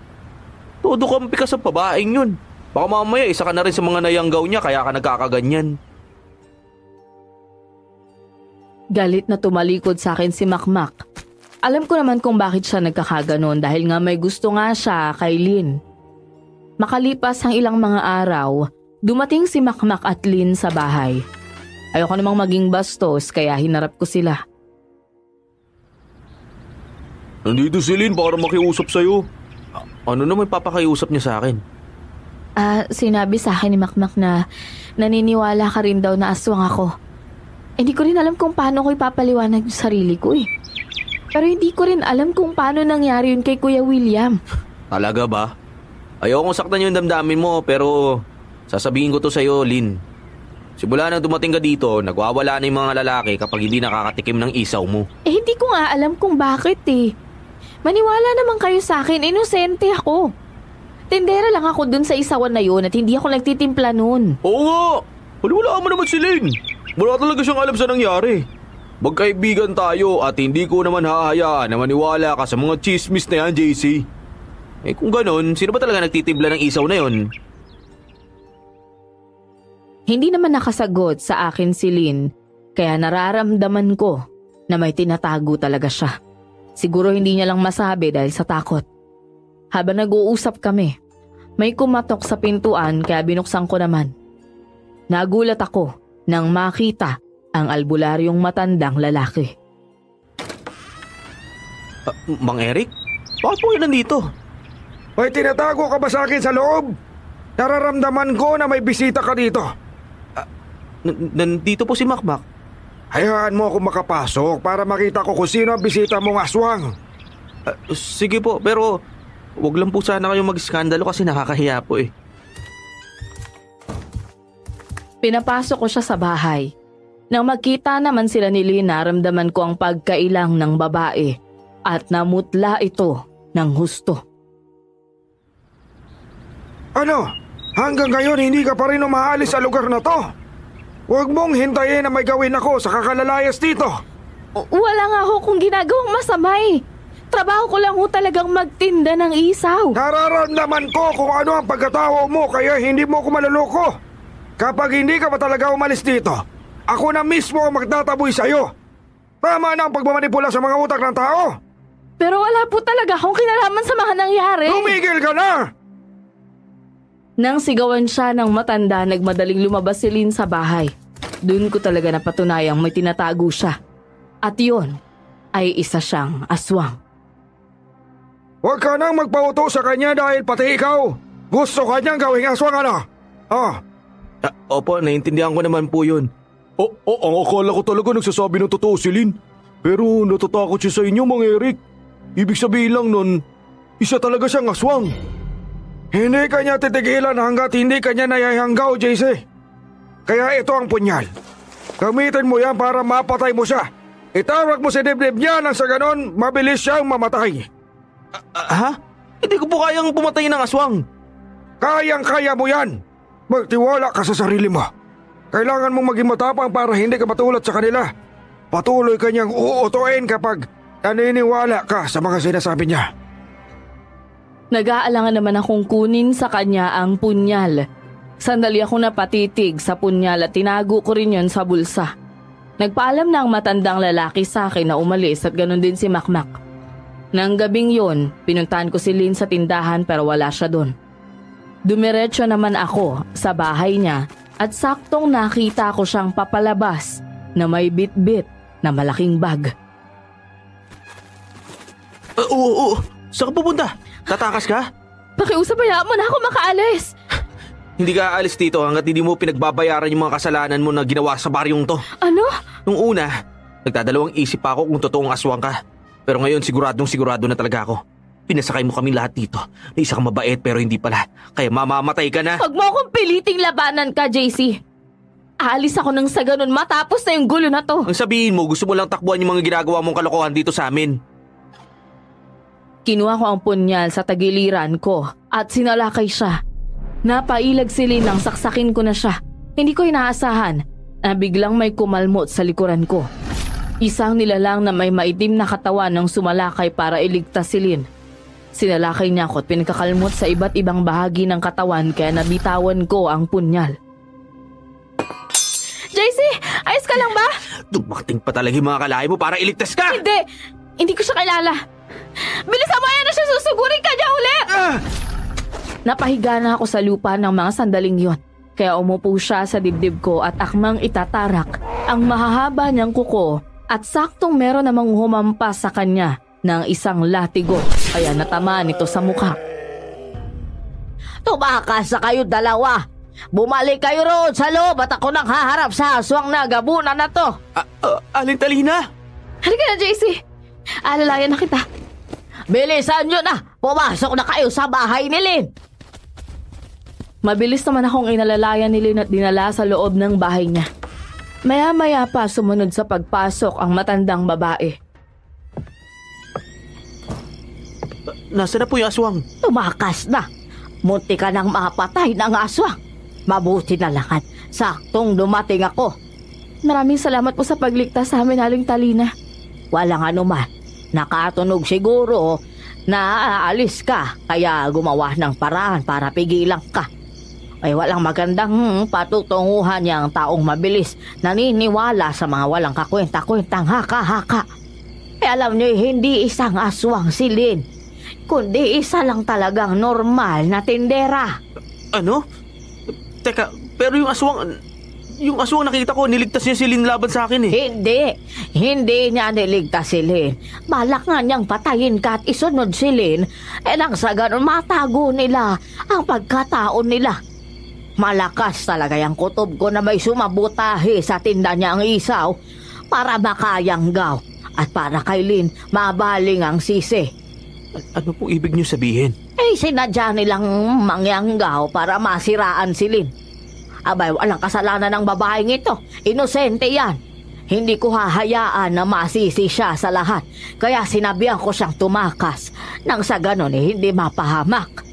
Todo kampi ka sa babaeng yun. Baka mamaya isa ka na rin sa mga nayanggaw niya kaya ka nagkakaganyan. Galit na tumalikod sa akin si Makmak. Alam ko naman kung bakit siya nagkakaganon dahil nga may gusto nga siya kay Lynn. Makalipas ang ilang mga araw, dumating si Makmak at Lynn sa bahay. Ayoko namang maging bastos kaya hinarap ko sila. Nandito si Lynn para makiusap sa'yo. Ano naman papakiusap niya sa akin? Sinabi sa akin ni Makmak na naniniwala ka rin daw na aswang ako. Hindi ko rin alam kung paano ko ipapaliwanag yung sarili ko eh. Pero hindi ko rin alam kung paano nangyari yun kay Kuya William. Talaga ba? Ayokong saktan yung damdamin mo pero sasabihin ko to sa'yo, Lynn. Simula nang dumating ka dito, nagwawala na yung mga lalaki kapag hindi nakakatikim ng isaw mo. Eh hindi ko nga alam kung bakit eh. Maniwala naman kayo sa akin, inosente ako. Tendera lang ako dun sa isawan na yun at hindi ako nagtitimpla nun. Oo nga! Wala mo naman si Lynn. Wala talaga siyang alam sa nangyari. Magkaibigan tayo at hindi ko naman hahayaan na maniwala ka sa mga chismis na yan, JC. Eh kung ganon, sino ba talaga nagtitimpla ng isaw na yun? Hindi naman nakasagot sa akin si Lynn, kaya nararamdaman ko na may tinatago talaga siya. Siguro hindi niya lang masabi dahil sa takot. Habang nag-uusap kami, may kumatok sa pintuan kaya binuksan ko naman. Nagulat ako nang makita ang albularyong matandang lalaki. Mang Eric? Bakit po yun nandito? May tinatago ka ba sa akin sa loob? Nararamdaman ko na may bisita ka dito. Nandito po si Makmak. Hayaan mo ako makapasok para makita ko kung sino ang bisita mong aswang. Sige po, pero wag lang po sana kayong mag-skandalo kasi nakakahiya po eh. Pinapasok ko siya sa bahay. Nang magkita naman sila ni Lynn, naramdaman ko ang pagkailang ng babae at namutla ito ng husto. Ano? Hanggang ngayon hindi ka pa rin umaalis sa lugar na to? Huwag mong hintayin na may gawin ako sa kakalalayas dito. Wala nga ho kung ginagawang masama eh. Trabaho ko lang ho talagang magtinda ng isaw. Nararamdaman ko kung ano ang pagkatao mo kaya hindi mo ko maluloko. Kapag hindi ka pa talaga umalis dito, ako na mismo ang magtataboy sa'yo. Tama na ang pagmamanipula sa mga utak ng tao. Pero wala po talaga akong kinalaman sa mga nangyari. Tumigil ka na! Nang sigawan siya ng matanda, nagmadaling lumabas si Lynn sa bahay. Doon ko talaga napatunayang may tinatago siya. At yun ay isa siyang aswang. Huwag ka nang magpauto sa kanya dahil pati ikaw gusto ka niyang gawing aswang ano? Opo, naiintindihan ko naman po yun. Ang akala ko talaga nagsasabi ng totoo si Lynn. Pero natatakot siya sa inyo, Mang Eric. Ibig sabihin lang nun, isa talaga siyang aswang. Hindi kanya titigilan hanggat hindi kanya nayayanggaw, JC. Kaya ito ang punyal. Gamitin mo yan para mapatay mo siya. Itawag mo sa dibdib niya nang sa ganon, mabilis siyang mamatay. Ha? Hindi ko po kayang pumatay ng aswang. Kayang-kaya mo yan. Magtiwala ka sa sarili mo. Kailangan mong maging matapang para hindi ka matulad sa kanila. patuloy kanyang uutuin kapag naniniwala ka sa mga sinasabi niya. Nag-aalangan naman akong kunin sa kanya ang punyal. Sandali ako napatitig sa punyal at tinago ko rin yon sa bulsa. Nagpaalam na ang matandang lalaki sa akin na umalis at ganun din si Makmak. Nang gabing yon, pinuntahan ko si Lynn sa tindahan pero wala siya doon. Dumiretso naman ako sa bahay niya at saktong nakita ko siyang papalabas na may bit-bit na malaking bag. Oo. Saan ka pupunta? Tatakas ka? Pakiusap, hayaan mo na ako makaalis. Hindi ka aalis dito hanggat hindi mo pinagbabayaran yung mga kasalanan mo na ginawa sa baryong to. Ano? Nung una, nagdadalawang isip pa ako kung totoong aswang ka. Pero ngayon sigurado na talaga ako. Pinasakay mo kami lahat dito. Na isa kang mabait pero hindi pala. Kaya mamamatay ka na. Huwag mo akong piliting labanan ka, JC. Aalis ako nang sa ganun matapos na yung gulo na to. Ang sabihin mo, gusto mo lang takbuhan yung mga ginagawa mong kalokohan dito sa amin. Kinuha ko ang punyal sa tagiliran ko at sinalakay siya. Napailag si Lynn nang saksakin ko na siya. Hindi ko inaasahan na biglang may kumalmot sa likuran ko. Isang nilalang na may maitim na katawan nang sumalakay para iligtas si Lynn. Sinalakay niya ako at pinakakalmot sa iba't ibang bahagi ng katawan kaya nabitawan ko ang punyal. JC, ayos ka lang ba? Dumating pa talaga yung mga kalahi mo para iligtas ka! Hindi ko siya kilala. Bilisan mo, ayan na siya, susugurin ka niya ulit! Napahiga na ako sa lupa ng mga sandaling yon. Kaya umupo siya sa dibdib ko at akmang itatarak ang mahahaba niyang kuko at saktong meron namang humampas sa kanya ng isang latigo. Kaya natamaan ito sa mukha. Tumakas na kayo dalawa. Bumalik kayo roon sa loob at ako nang haharap sa aswang na gabunan na to. Aling Talina! Halika na, JC. Alalayan na kita. Bilisan nyo na! Pumasok na kayo sa bahay ni Lynn! Mabilis naman akong inalalayan ni Lynn at dinala sa loob ng bahay niya. Maya-maya pa sumunod sa pagpasok ang matandang babae. Nasaan na po yung aswang? Tumakas na. Munti ka nang mapatay ng aswang. Mabuti na lang at saktong dumating ako. Maraming salamat po sa pagligtas sa amin, Aling Talina. Walang anuman. Nakatunog siguro na aalis ka kaya gumawa ng paraan para pigilan ka. Ay walang magandang patutunguhan niyang taong mabilis naniniwala sa mga walang kakwenta-kwentang haka-haka. Eh alam niyo, hindi isang aswang si Lynn, kundi isa lang talagang normal na tindera. Ano? Teka, pero yung aswang nakita ko, niligtas niya si Lynn laban sa akin eh. Hindi niya niligtas si Lynn. Balak nga niyang patayin ka at isunod si Lynn. Eh nang sa ganun matago nila ang pagkataon nila. Malakas talaga yung kutob ko na may sumabutahe sa tinda niya ang isaw para makayanggaw at para kay Lynn mabaling ang sisi. Ano po ibig niyo sabihin? Eh sinadya nilang mangyanggaw para masiraan si Lynn. Abay, walang kasalanan ng babaeng ito. Inosente yan. Hindi ko hahayaan na masisi siya sa lahat. Kaya sinabihan ko siyang tumakas. Nang sa ganon hindi mapahamak.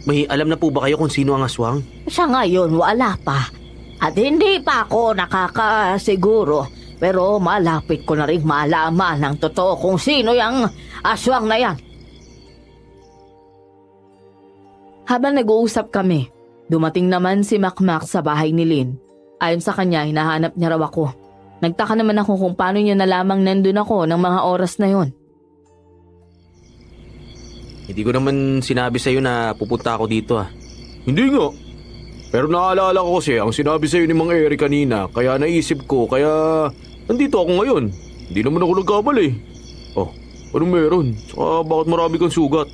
May alam na po ba kayo kung sino ang aswang? Sa ngayon, wala pa. At hindi pa ako nakakasiguro. Pero malapit ko na rin malaman ng totoo kung sino yung aswang na yan. Habang nag-uusap kami, dumating naman si Makmak sa bahay ni Lynn. Ayon sa kanya, hinahanap niya raw ako. Nagtaka naman ako kung paano niya nalamang nandun ako ng mga oras na yon. Hindi ko naman sinabi sa'yo na pupunta ako dito ah. Hindi nga. Pero naalala ko kasi ang sinabi sa'yo ni Mang Eric kanina, kaya naisip ko, kaya nandito ako ngayon. Hindi naman ako nagkamali. Oh, anong meron? Saka bakit marami kang sugat?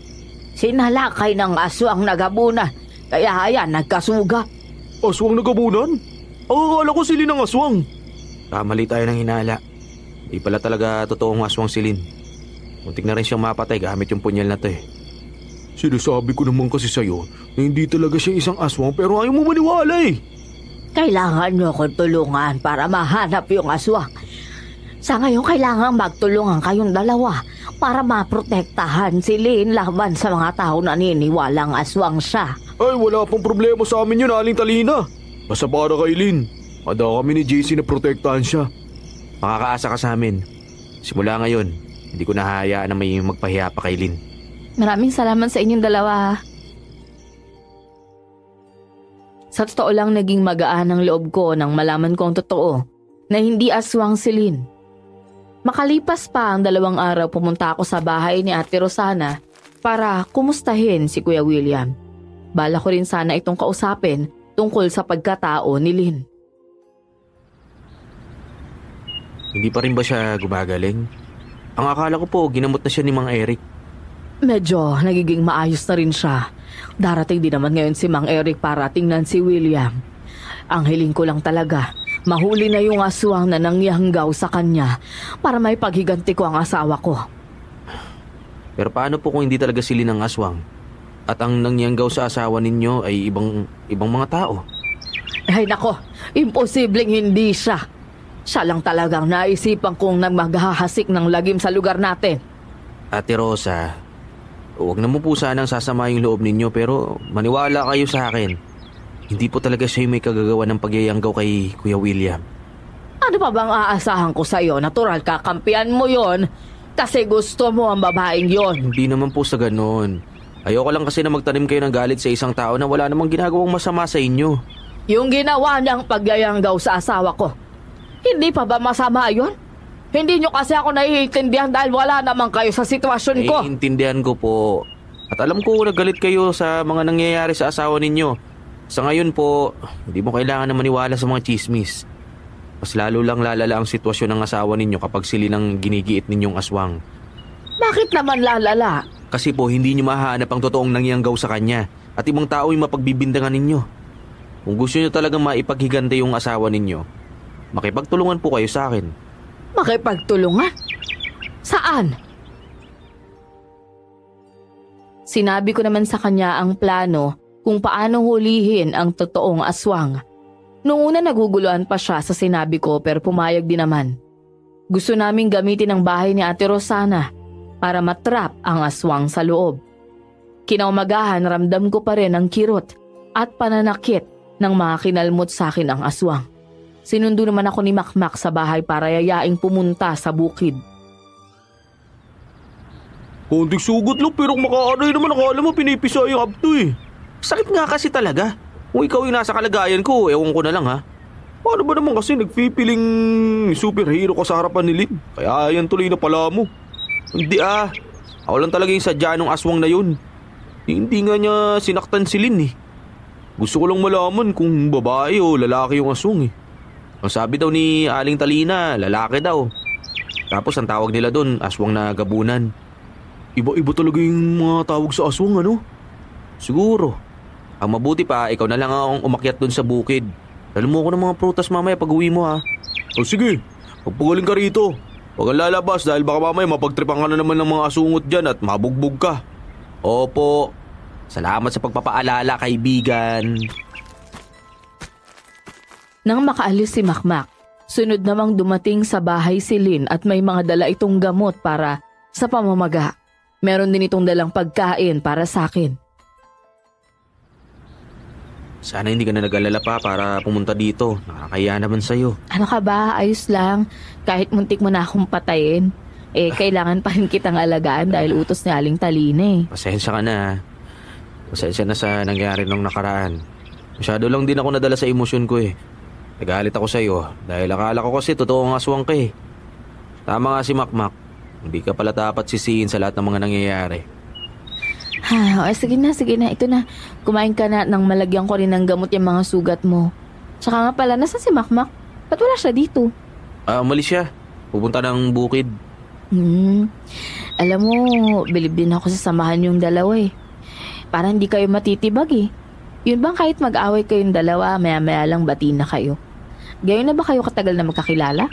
Sinalakay ng aswang nagabunan. Kaya ayan, nagkasugat. Aswang nagabunan? Ang akala ko silin ang aswang. Kamali tayo ng hinala. Di pala talaga totoong aswang si Lynn. Muntik na rin siyang mapatay gamit yung punyal na to eh. Sinasabi ko naman kasi sa'yo na hindi talaga siya isang aswang pero ayaw mo maniwala eh. Kailangan nyo akong tulungan para mahanap yung aswang. Sa ngayon, kailangan magtulungan kayong dalawa para maprotektahan si Lynn laban sa mga tao na naniniwalang aswang siya. Ay, wala pang problema sa amin yun, Aling Talina. Basta para kay Lynn, handa kami ni JC na protektahan siya. Makakaasa ka sa amin. Simula ngayon, hindi ko nahahayaan na may magpahiya pa kay Lynn. Maraming salamat sa inyong dalawa ha. Sa totoo lang naging magaan ang loob ko nang malaman ko ang totoo na hindi aswang si Lynn. Makalipas pa ang 2 araw pumunta ako sa bahay ni Ate Rosana para kumustahin si Kuya William. Bala ko rin sana itong kausapin tungkol sa pagkatao ni Lynn. Hindi pa rin ba siya gumagaling? Ang akala ko po, ginamot na siya ni Mang Eric. Medyo nagiging maayos na rin siya. Darating din naman ngayon si Mang Eric para tingnan si William. Ang hiling ko lang talaga, mahuli na yung aswang na nangyanggaw sa kanya para may paghiganti ko ang asawa ko. Pero paano po kung hindi talaga sili ng aswang? At ang nangyanggaw sa asawa ninyo ay ibang mga tao? Ay nako, imposibleng hindi siya. Siya lang talagang naisipan kong nagmaghahasik ng lagim sa lugar natin. Ate Rosa, huwag na mo po sanang sasama yung loob ninyo pero maniwala kayo sa akin. Hindi po talaga siya may kagagawa ng pagyayanggaw kay Kuya William. Ano pa bang aasahan ko sa'yo? Natural kakampihan mo yon kasi gusto mo ang babaeng yon. Hindi naman po sa ganon. Ayoko lang kasi na magtanim kayo ng galit sa isang tao na wala namang ginagawang masama sa inyo. Yung ginawa niyang pagyayanggaw sa asawa ko, hindi pa ba masama yon? Hindi niyo kasi ako naiintindihan dahil wala naman kayo sa sitwasyon ko. Naiintindihan ko po. At alam ko nagalit kayo sa mga nangyayari sa asawa ninyo. Sa ngayon po, hindi mo kailangan na maniwala sa mga chismis. Mas lalo lang lalala ang sitwasyon ng asawa ninyo kapag sili ng ginigiit ninyong aswang. Bakit naman lalala? Kasi po hindi nyo mahanap ang totoong nangyanggaw sa kanya at ibang tao yung mapagbibintangan ninyo. Kung gusto nyo talagang maipaghigante yung asawa ninyo, makipagtulungan po kayo sa akin. Makipagtulungan? Saan? Sinabi ko naman sa kanya ang plano kung paano hulihin ang totoong aswang. Noong una naguguluhan pa siya sa sinabi ko pero pumayag din naman. Gusto naming gamitin ang bahay ni Ate Rosana para matrap ang aswang sa loob. Kinaumagahan ramdam ko pa rin ang kirot at pananakit ng mga kinalmot sa akin ang aswang. Sinundo naman ako ni Makmak sa bahay para yayaing pumunta sa bukid. Konting sugot lang pero makaaray naman akala mo pinipisa yung abdo eh. Sakit nga kasi talaga. Kung ikaw yung nasa kalagayan ko, ewan ko na lang ha. Paano ba naman kasi nagpipiling superhero ka sa harapan ni Lynn? Kaya yan tuloy na pala mo. Hindi ah. Ako lang talaga yung sadya ng aswang na yun. Hindi nga niya sinaktan si Lynn eh. Gusto ko lang malaman kung babae o lalaki yung aswang eh. Ang sabi daw ni Aling Talina, lalaki daw. Tapos ang tawag nila doon, aswang na gabunan. Iba-iba talaga yung mga tawag sa aswang ano? Siguro. Ang mabuti pa, ikaw na lang ang umakyat doon sa bukid. Dala mo ako ng mga prutas mamaya pag uwi mo ha. O sige, magpagaling ka rito. Huwag kang lalabas dahil baka mamaya mapagtripan ka na naman ng mga asungot dyan at mabugbog ka. Opo. Salamat sa pagpapaalala, kaibigan. Nang makaalis si Makmak, sunod namang dumating sa bahay si Lynn at may mga dala itong gamot para sa pamamaga. Meron din itong dalang pagkain para sa akin. Sana hindi ka na nag-alala pa para pumunta dito. Nakakaya naman sa'yo. Ano ka ba? Ayos lang. Kahit muntik mo na akong patayin, kailangan pa rin kitang alagaan dahil utos ni Aling Talina eh. Pasensya ka na. Pasensya na sa nangyari nung nakaraan. Masyado lang din ako nadala sa emosyon ko eh. Nagalit ako sa'yo dahil akala ko kasi totoong aswang ka eh. Tama nga si Makmak. Hindi ka pala dapat sisihin sa lahat ng mga nangyayari. Sige na. Ito na. Kumain ka na nang malagyan ko rin ng gamot yung mga sugat mo. Tsaka nga pala, nasa si Makmak? Ba't wala siya dito? Umalis siya. Pupunta ng bukid. Alam mo, bilib din ako sa samahan yung dalawa eh. Parang hindi kayo matitibag eh. Yun bang kahit mag-away kayong dalawa, maya-maya lang batiin na kayo? Gayon na ba kayo katagal na magkakilala?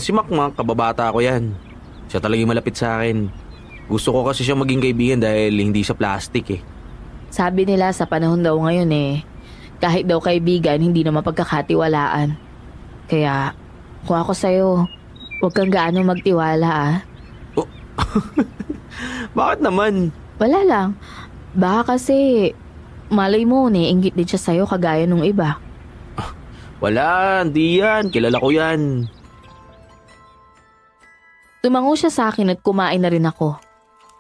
Si Makmak, kababata ko yan. Siya talagang malapit sa akin. Gusto ko kasi siya maging kaibigan dahil hindi siya plastic eh. Sabi nila sa panahon daw ngayon kahit daw kaibigan, hindi na mapagkakatiwalaan. Kaya, kung ako sa'yo, huwag kang gaano magtiwala ah. Oh. Bakit naman? Wala lang. Baka kasi, malay mo inggit din siya sa'yo kagaya nung iba. Wala, hindi yan. Kilala ko yan. Tumango siya sa akin at kumain na rin ako.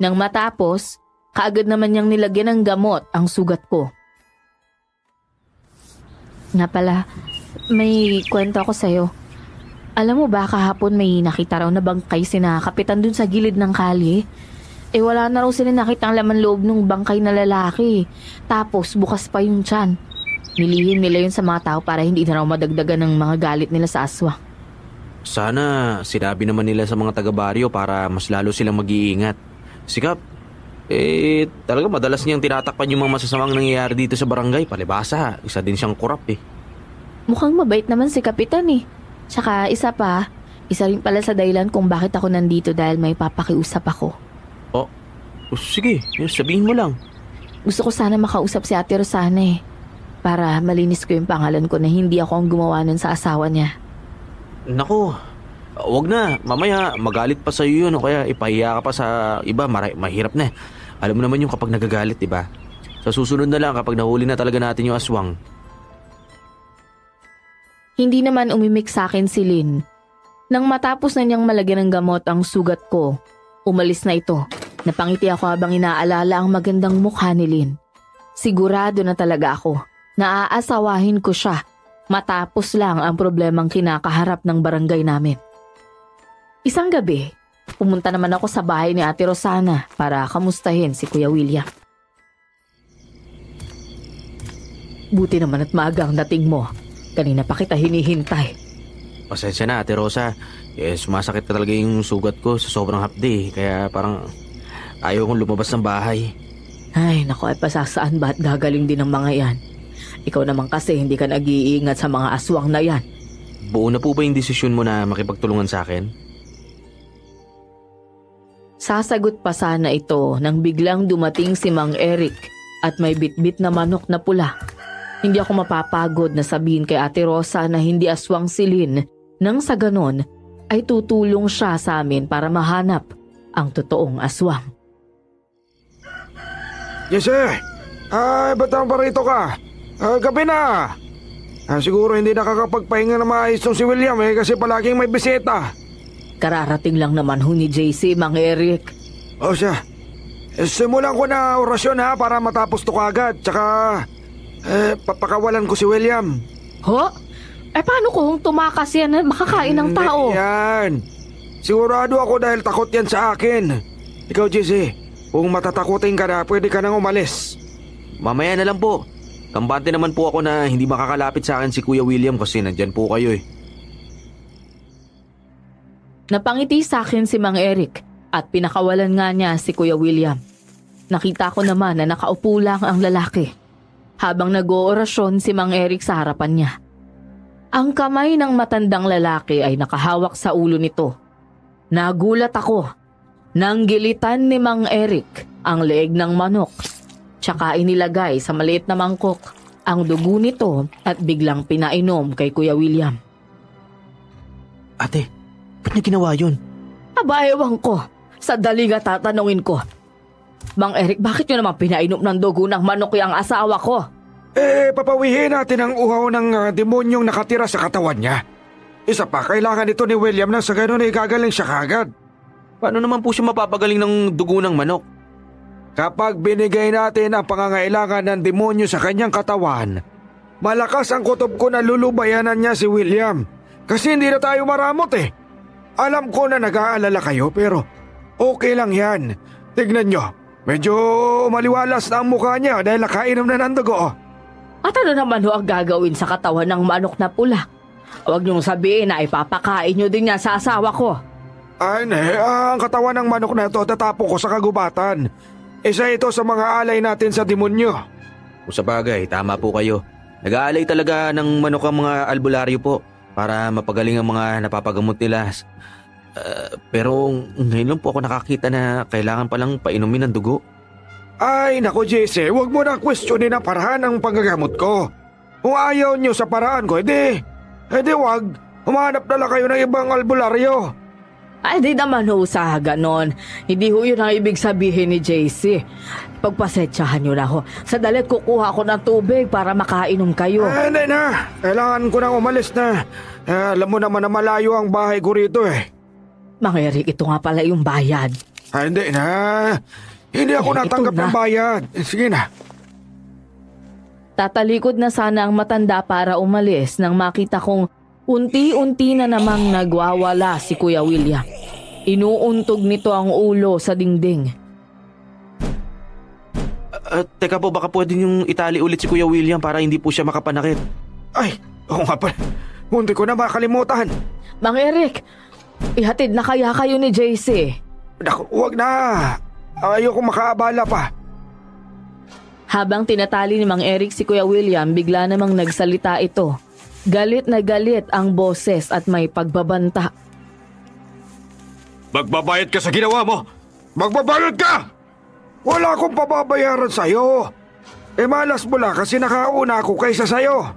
Nang matapos, kaagad naman niyang nilagyan ng gamot ang sugat ko. Nga pala, may kwento ako sa'yo. Alam mo ba kahapon may nakita raw na bangkay sina kapitan dun sa gilid ng kalye? Wala na raw sila nakitang laman loob ng bangkay na lalaki. Tapos bukas pa yung tiyan. Nilihim nila yun sa mga tao para hindi na raw madagdagan ng mga galit nila sa aswang. Sana sinabi naman nila sa mga taga-baryo para mas lalo silang mag-iingat. Sikap, talaga madalas niyang tinatakpan yung mga masasamang nangyayari dito sa barangay. Palibasa, isa din siyang korap eh. Mukhang mabait naman si kapitan eh. Tsaka isa rin pala sa dahilan kung bakit ako nandito dahil may papakiusap ako. Oh, sige, sabihin mo lang. Gusto ko sana makausap si Ate Rosana eh. Para malinis ko yung pangalan ko na hindi ako ang gumawa nun sa asawa niya. Naku, wag na. Mamaya magalit pa sa'yo yun o kaya ipahiya ka pa sa iba. Mahirap na. Alam mo naman yung kapag nagagalit, diba? Sa susunod na lang kapag nahuli na talaga natin yung aswang. Hindi naman umimik sa akin si Lynn. Nang matapos na niyang malagyan ng gamot ang sugat ko, umalis na ito. Napangiti ako habang inaalala ang magandang mukha ni Lynn. Sigurado na talaga ako. Naaasawahin ko siya. Matapos lang ang problemang kinakaharap ng barangay namin. Isang gabi, pumunta naman ako sa bahay ni Ate Rosana para kamustahin si Kuya William. Buti naman at maaga ang dating mo. Kanina pa kita hinihintay. Pasensya na, Ate Rosa. Sumasakit na talaga yung sugat ko sa sobrang hapdi. Kaya parang ayaw kong lumabas ng bahay. Ay, naku, pasasaan ba at gagaling din ng mga yan? Ikaw naman kasi hindi ka nag-iingat sa mga aswang na yan. Buo na po ba yung desisyon mo na makipagtulungan sa akin? Sasagot pa sana ito nang biglang dumating si Mang Eric at may bitbit na manok na pula. Hindi ako mapapagod na sabihin kay Ate Rosa na hindi aswang si Lynn nang sa ganon ay tutulong siya sa amin para mahanap ang totoong aswang. Jesse! Ba't ang parito ka? Gabi na. Siguro hindi nakakapagpahinga na maayos si William kasi palaging may bisita. Kararating lang naman ho ni JC, Mang Eric. O siya, simulan ko na orasyon para matapos to kagad. Tsaka, papakawalan ko si William. Ho? Paano kung tumakas yan at makakain ng tao? Yan. Sigurado ako dahil takot yan sa akin. Ikaw, JC, kung matatakutin ka na, pwede ka nang umalis. Mamaya na lang po. Kampante naman po ako na hindi makakalapit sa akin si Kuya William kasi nandyan po kayo eh. Napangiti sa akin si Mang Eric at pinakawalan nga niya si Kuya William. Nakita ko naman na nakaupo lang ang lalaki habang nag-oorasyon si Mang Eric sa harapan niya. Ang kamay ng matandang lalaki ay nakahawak sa ulo nito. Nagulat ako nang gilitan ni Mang Eric ang leeg ng manok. Tsaka inilagay sa maliit na mangkok ang dugo nito at biglang pinainom kay Kuya William. Ate, ba't niya ginawa yun? Aba, ewan ko. Sa daliga tatanungin ko. Mang Eric, bakit nyo naman pinainom ng dugo ng manok ang asawa ko? Papawihin natin ang uhaw ng demonyong nakatira sa katawan niya. Isa pa, kailangan ito ni William na sa ganun ay gagaling siya kagad. Paano naman po siya mapapagaling ng dugo ng manok? Kapag binigay natin ang pangangailangan ng demonyo sa kanyang katawan, malakas ang kutob ko na lulubayanan niya si William. Kasi hindi na tayo maramot eh. Alam ko na nag-aalala kayo pero okay lang yan. Tignan nyo, medyo maliwalas na ang mukha niya dahil nakainom na ng dugo. At ano naman ho ang gagawin sa katawan ng manok na pula? Huwag niyong sabihin na ipapakain niyo din niya sa asawa ko. Ay ang katawan ng manok na ito tatapo ko sa kagubatan. Isa ito sa mga alay natin sa demonyo. Kung sa bagay, tama po kayo. Nag-aalay talaga ng manok ang mga albularyo po para mapagaling ang mga napapagamot nila. Pero ngayon lang po ako nakakita na kailangan palang painumin ng dugo. Ay nako Jesse, huwag mo na questionin ang paraan ng panggagamot ko. Kung ayaw nyo sa paraan ko, edi wag. Humanap na lang kayo ng ibang albularyo. Ay, di naman ho sa ganon. Hindi ho yun ang ibig sabihin ni JC. Pagpasensyahan nyo na ho. Sandali kukuha ko ng tubig para makainom kayo. Hindi na. Kailangan ko nang umalis na. Alam mo naman na malayo ang bahay ko rito eh. Mang Eric, ito nga pala yung bayad. Hindi na. Hindi ako Ito natanggap na. ng bayad. Sige na. Tatalikod na sana ang matanda para umalis nang makita kong unti-unti na namang nagwawala si Kuya William. Inuuntog nito ang ulo sa dingding. Teka po, baka pwede niyong itali ulit si Kuya William para hindi po siya makapanakit. Ay, oo nga pala. Munti ko na makalimutan. Mang Eric, ihatid na kaya kayo ni JC? Naku, huwag na. Ayoko makaabala pa. Habang tinatali ni Mang Eric si Kuya William, bigla namang nagsalita ito. Galit na galit ang boses at may pagbabanta. Magbabayad ka sa ginawa mo! Magbabayad ka! Wala akong pababayaran sa'yo. Malas mo lang kasi nakauna ako kaysa sa'yo.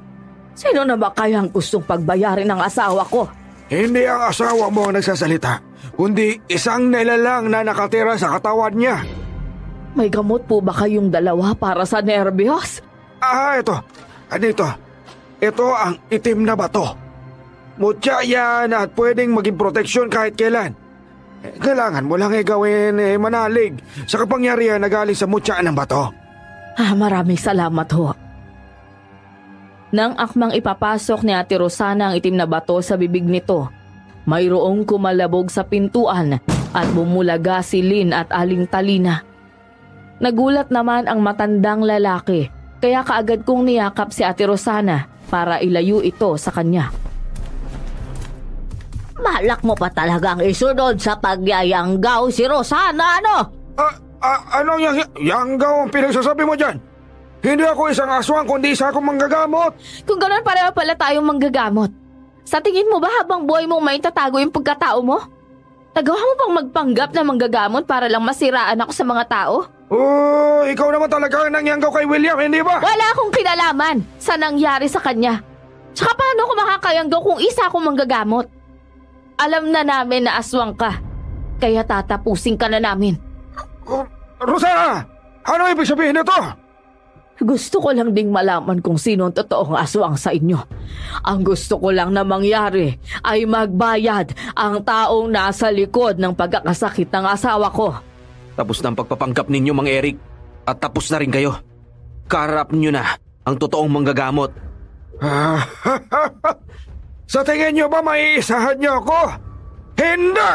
Sino na ba kayang gustong pagbayarin ng asawa ko? Hindi ang asawa mo ang nagsasalita, kundi isang nilalang na nakatira sa katawan niya. May gamot po ba kayong dalawa para sa nervyos? Ito. Anito? Ito ang itim na bato. Mutya yan at pwedeng maging proteksyon kahit kailan. Kailangan mo lang gawin manalig sa kapangyarihan na galing sa mutya ng bato. Maraming salamat ho. Nang akmang ipapasok ni Ate Rosana ang itim na bato sa bibig nito, mayroong kumalabog sa pintuan at bumulaga si Lynn at Aling Talina. Nagulat naman ang matandang lalaki kaya kaagad kong niyakap si Ate Rosana para ilayo ito sa kanya. Malak mo pa talagang isunod sa pagyayanggaw si Rosana, ano? Anong yanggaw ang pinagsasabi mo dyan? Hindi ako isang aswang kundi isa akong manggagamot. Kung gano'n pareho pala tayong manggagamot. Sa tingin mo ba habang buhay mong may tatago yung pagkatao mo? Nagawa mo pang magpanggap na manggagamot para lang masiraan ako sa mga tao? Ikaw naman talaga ang nangyanggaw kay William, hindi ba? Wala akong kinalaman sa nangyari sa kanya. Tsaka paano ako makakayanggaw kung isa akong manggagamot? Alam na namin na aswang ka, kaya tatapusin ka na namin. Rosana! Ano ibig sabihin nito? Gusto ko lang ding malaman kung sino ang totoong aswang sa inyo. Ang gusto ko lang na mangyari ay magbayad ang taong nasa likod ng pagkakasakit ng asawa ko. Tapos na ang pagpapanggap ninyo, Mang Eric. At tapos na rin kayo. Kaharap nyo na ang totoong manggagamot. Sa tingin nyo ba maiisahan nyo ako? Hindi!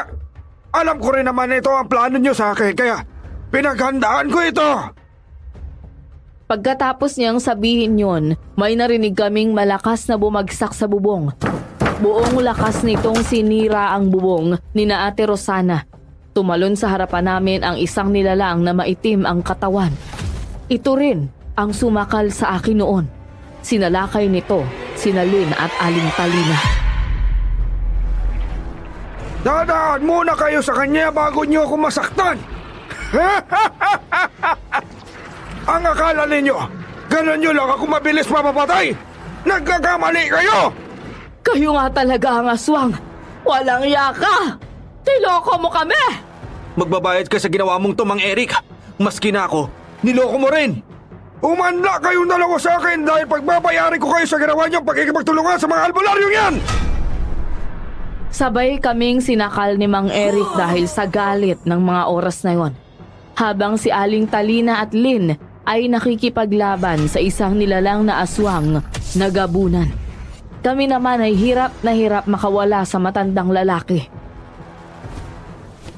Alam ko rin naman ito ang plano nyo sa akin, kaya pinaghandaan ko ito. Pagkatapos niyang sabihin yon, may narinig kaming malakas na bumagsak sa bubong. Buong lakas nitong sinira ang bubong ni na Ate Rosana. Tumalon sa harapan namin ang isang nilalang na maitim ang katawan. Ito rin ang sumakal sa akin noon. Sinalakay nito sina Lynn at Aling Talina. Dadaan muna kayo sa kanya bago nyo ako masaktan. Ang akala ninyo, ganun nyo lang ako mabilis mapapatay? Nagkakamali kayo! Kayo nga talaga ang aswang. Walang yaka. Niloko mo kami. Magbabayad ka sa ginawa mong to, Mang Eric. Maski na ako, niloko mo rin. Umanda kayong dalawa sa akin dahil pagbabayarin ko kayo sa ginawa niyong pagkikipagtulungan sa mga albularyong yan! Sabay kaming sinakal ni Mang Eric dahil sa galit ng mga oras na yon. Habang si Aling Talina at Lynn ay nakikipaglaban sa isang nilalang na aswang na gabunan. Kami naman ay hirap na hirap makawala sa matandang lalaki.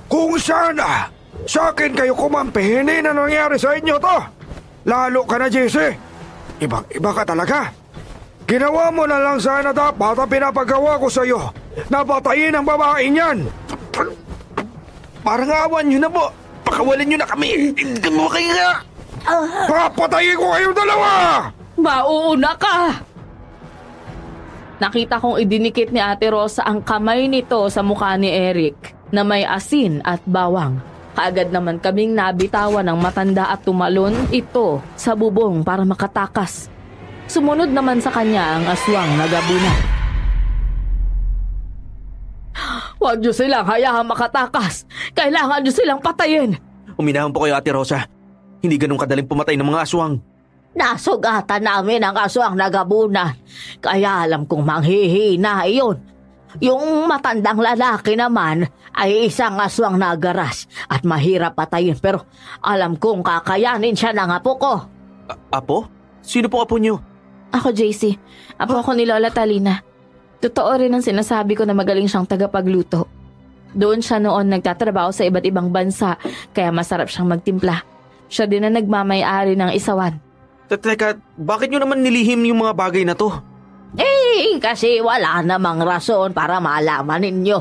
Kung sana sa akin kayo kumampi, hindi na nangyari sa inyo to. Lalo ka na, JC. Ibang-iba ka talaga. Ginawa mo na lang sana dapat ang pinapagawa ko sa'yo. Napatayin ang babae niyan. Parang awan nyo na po. Pakawalan nyo na kami. Hindi mo kayo nga. Papatayin ko kayong dalawa! Mauuna ka! Nakita kong idinikit ni Ate Rosa ang kamay nito sa mukha ni Eric na may asin at bawang. Kaagad naman kaming nabitawan ng matanda at tumalon ito sa bubong para makatakas. Sumunod naman sa kanya ang aswang na gabunan. Huwag niyo silang hayahang makatakas. Kailangan niyo silang patayin. Uminahon po kayo, Ate Rosa. Hindi ganun kadaling pumatay ng mga aswang. Nasugatan namin ang aswang na gabunan. Kaya alam kong manghihina iyon. Yung matandang lalaki naman ay isang aswang nagaras at mahirap patayin, pero alam kong kakayanin siya ng apo ko. Apo? Sino po apo niyo? Ako, JC. Apo ako ni Lola Talina. Totoo rin ang sinasabi ko na magaling siyang tagapagluto. Doon siya noon nagtatrabaho sa iba't ibang bansa, kaya masarap siyang magtimpla. Siya din ang nagmamay-ari ng isawan. Teka, bakit niyo naman nilihim yung mga bagay na to? Kasi wala namang rason para malaman ninyo.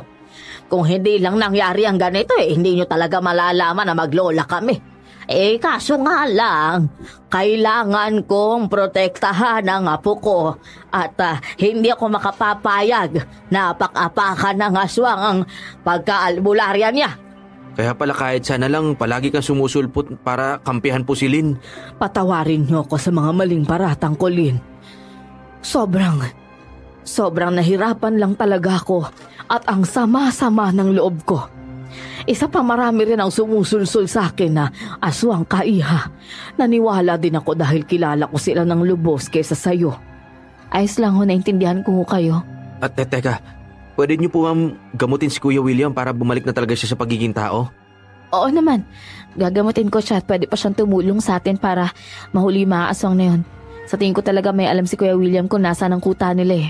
Kung hindi lang nangyari ang ganito, hindi nyo talaga malalaman na maglola kami. Kaso nga lang, kailangan kong protektahan ang apo ko at hindi ako makapapayag na apak-apakan ng aswang ang pagkaalbularya niya. Kaya pala kahit sana lang palagi kang sumusulpot para kampihan po si Lynn. Patawarin niyo ako sa mga maling paratang ko, Lynn. Sobrang nahirapan lang talaga ako at ang sama-sama ng loob ko. Isa pa, marami rin ang sumusulsul sa akin na aswang kaiha. Naniwala din ako dahil kilala ko sila ng lubos kesa sayo. Ayos lang ho, naintindihan ko ho kayo. At teka, pwede niyo po gamutin si Kuya William para bumalik na talaga siya sa pagiging tao? Oo naman, gagamutin ko siya at pwede pa siyang tumulong sa atin para mahuli yung mga aswang na yun. Sa tingin ko talaga may alam si Kuya William kung nasa ng kuta nila eh.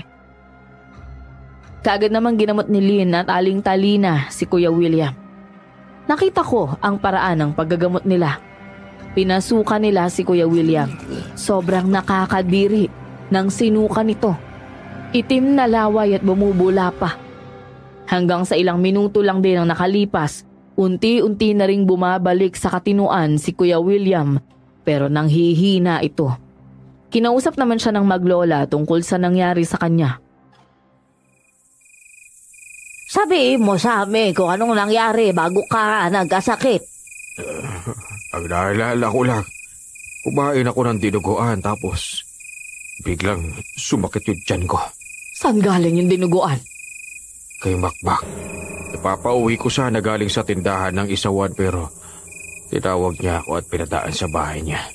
Kaagad namang ginamot ni Lynn at Aling Talina si Kuya William. Nakita ko ang paraan ng paggagamot nila. Pinasukan nila si Kuya William. Sobrang nakakadiri ng sinuka nito. Itim na laway at bumubula pa. Hanggang sa ilang minuto lang din ang nakalipas, unti-unti na ring bumabalik sa katinuan si Kuya William, pero nanghihina ito. Kinausap naman siya ng maglola tungkol sa nangyari sa kanya. Sabihin mo sa amin kung anong nangyari bago ka nagkasakit. Ang naalala ko lang, kumain ako ng dinuguan tapos biglang sumakit yung tiyan ko. Saan galing yung dinuguan? Kay Makmak. Napapauwi ko sana galing sa tindahan ng isawan pero tinawag niya ako at pinadaan sa bahay niya.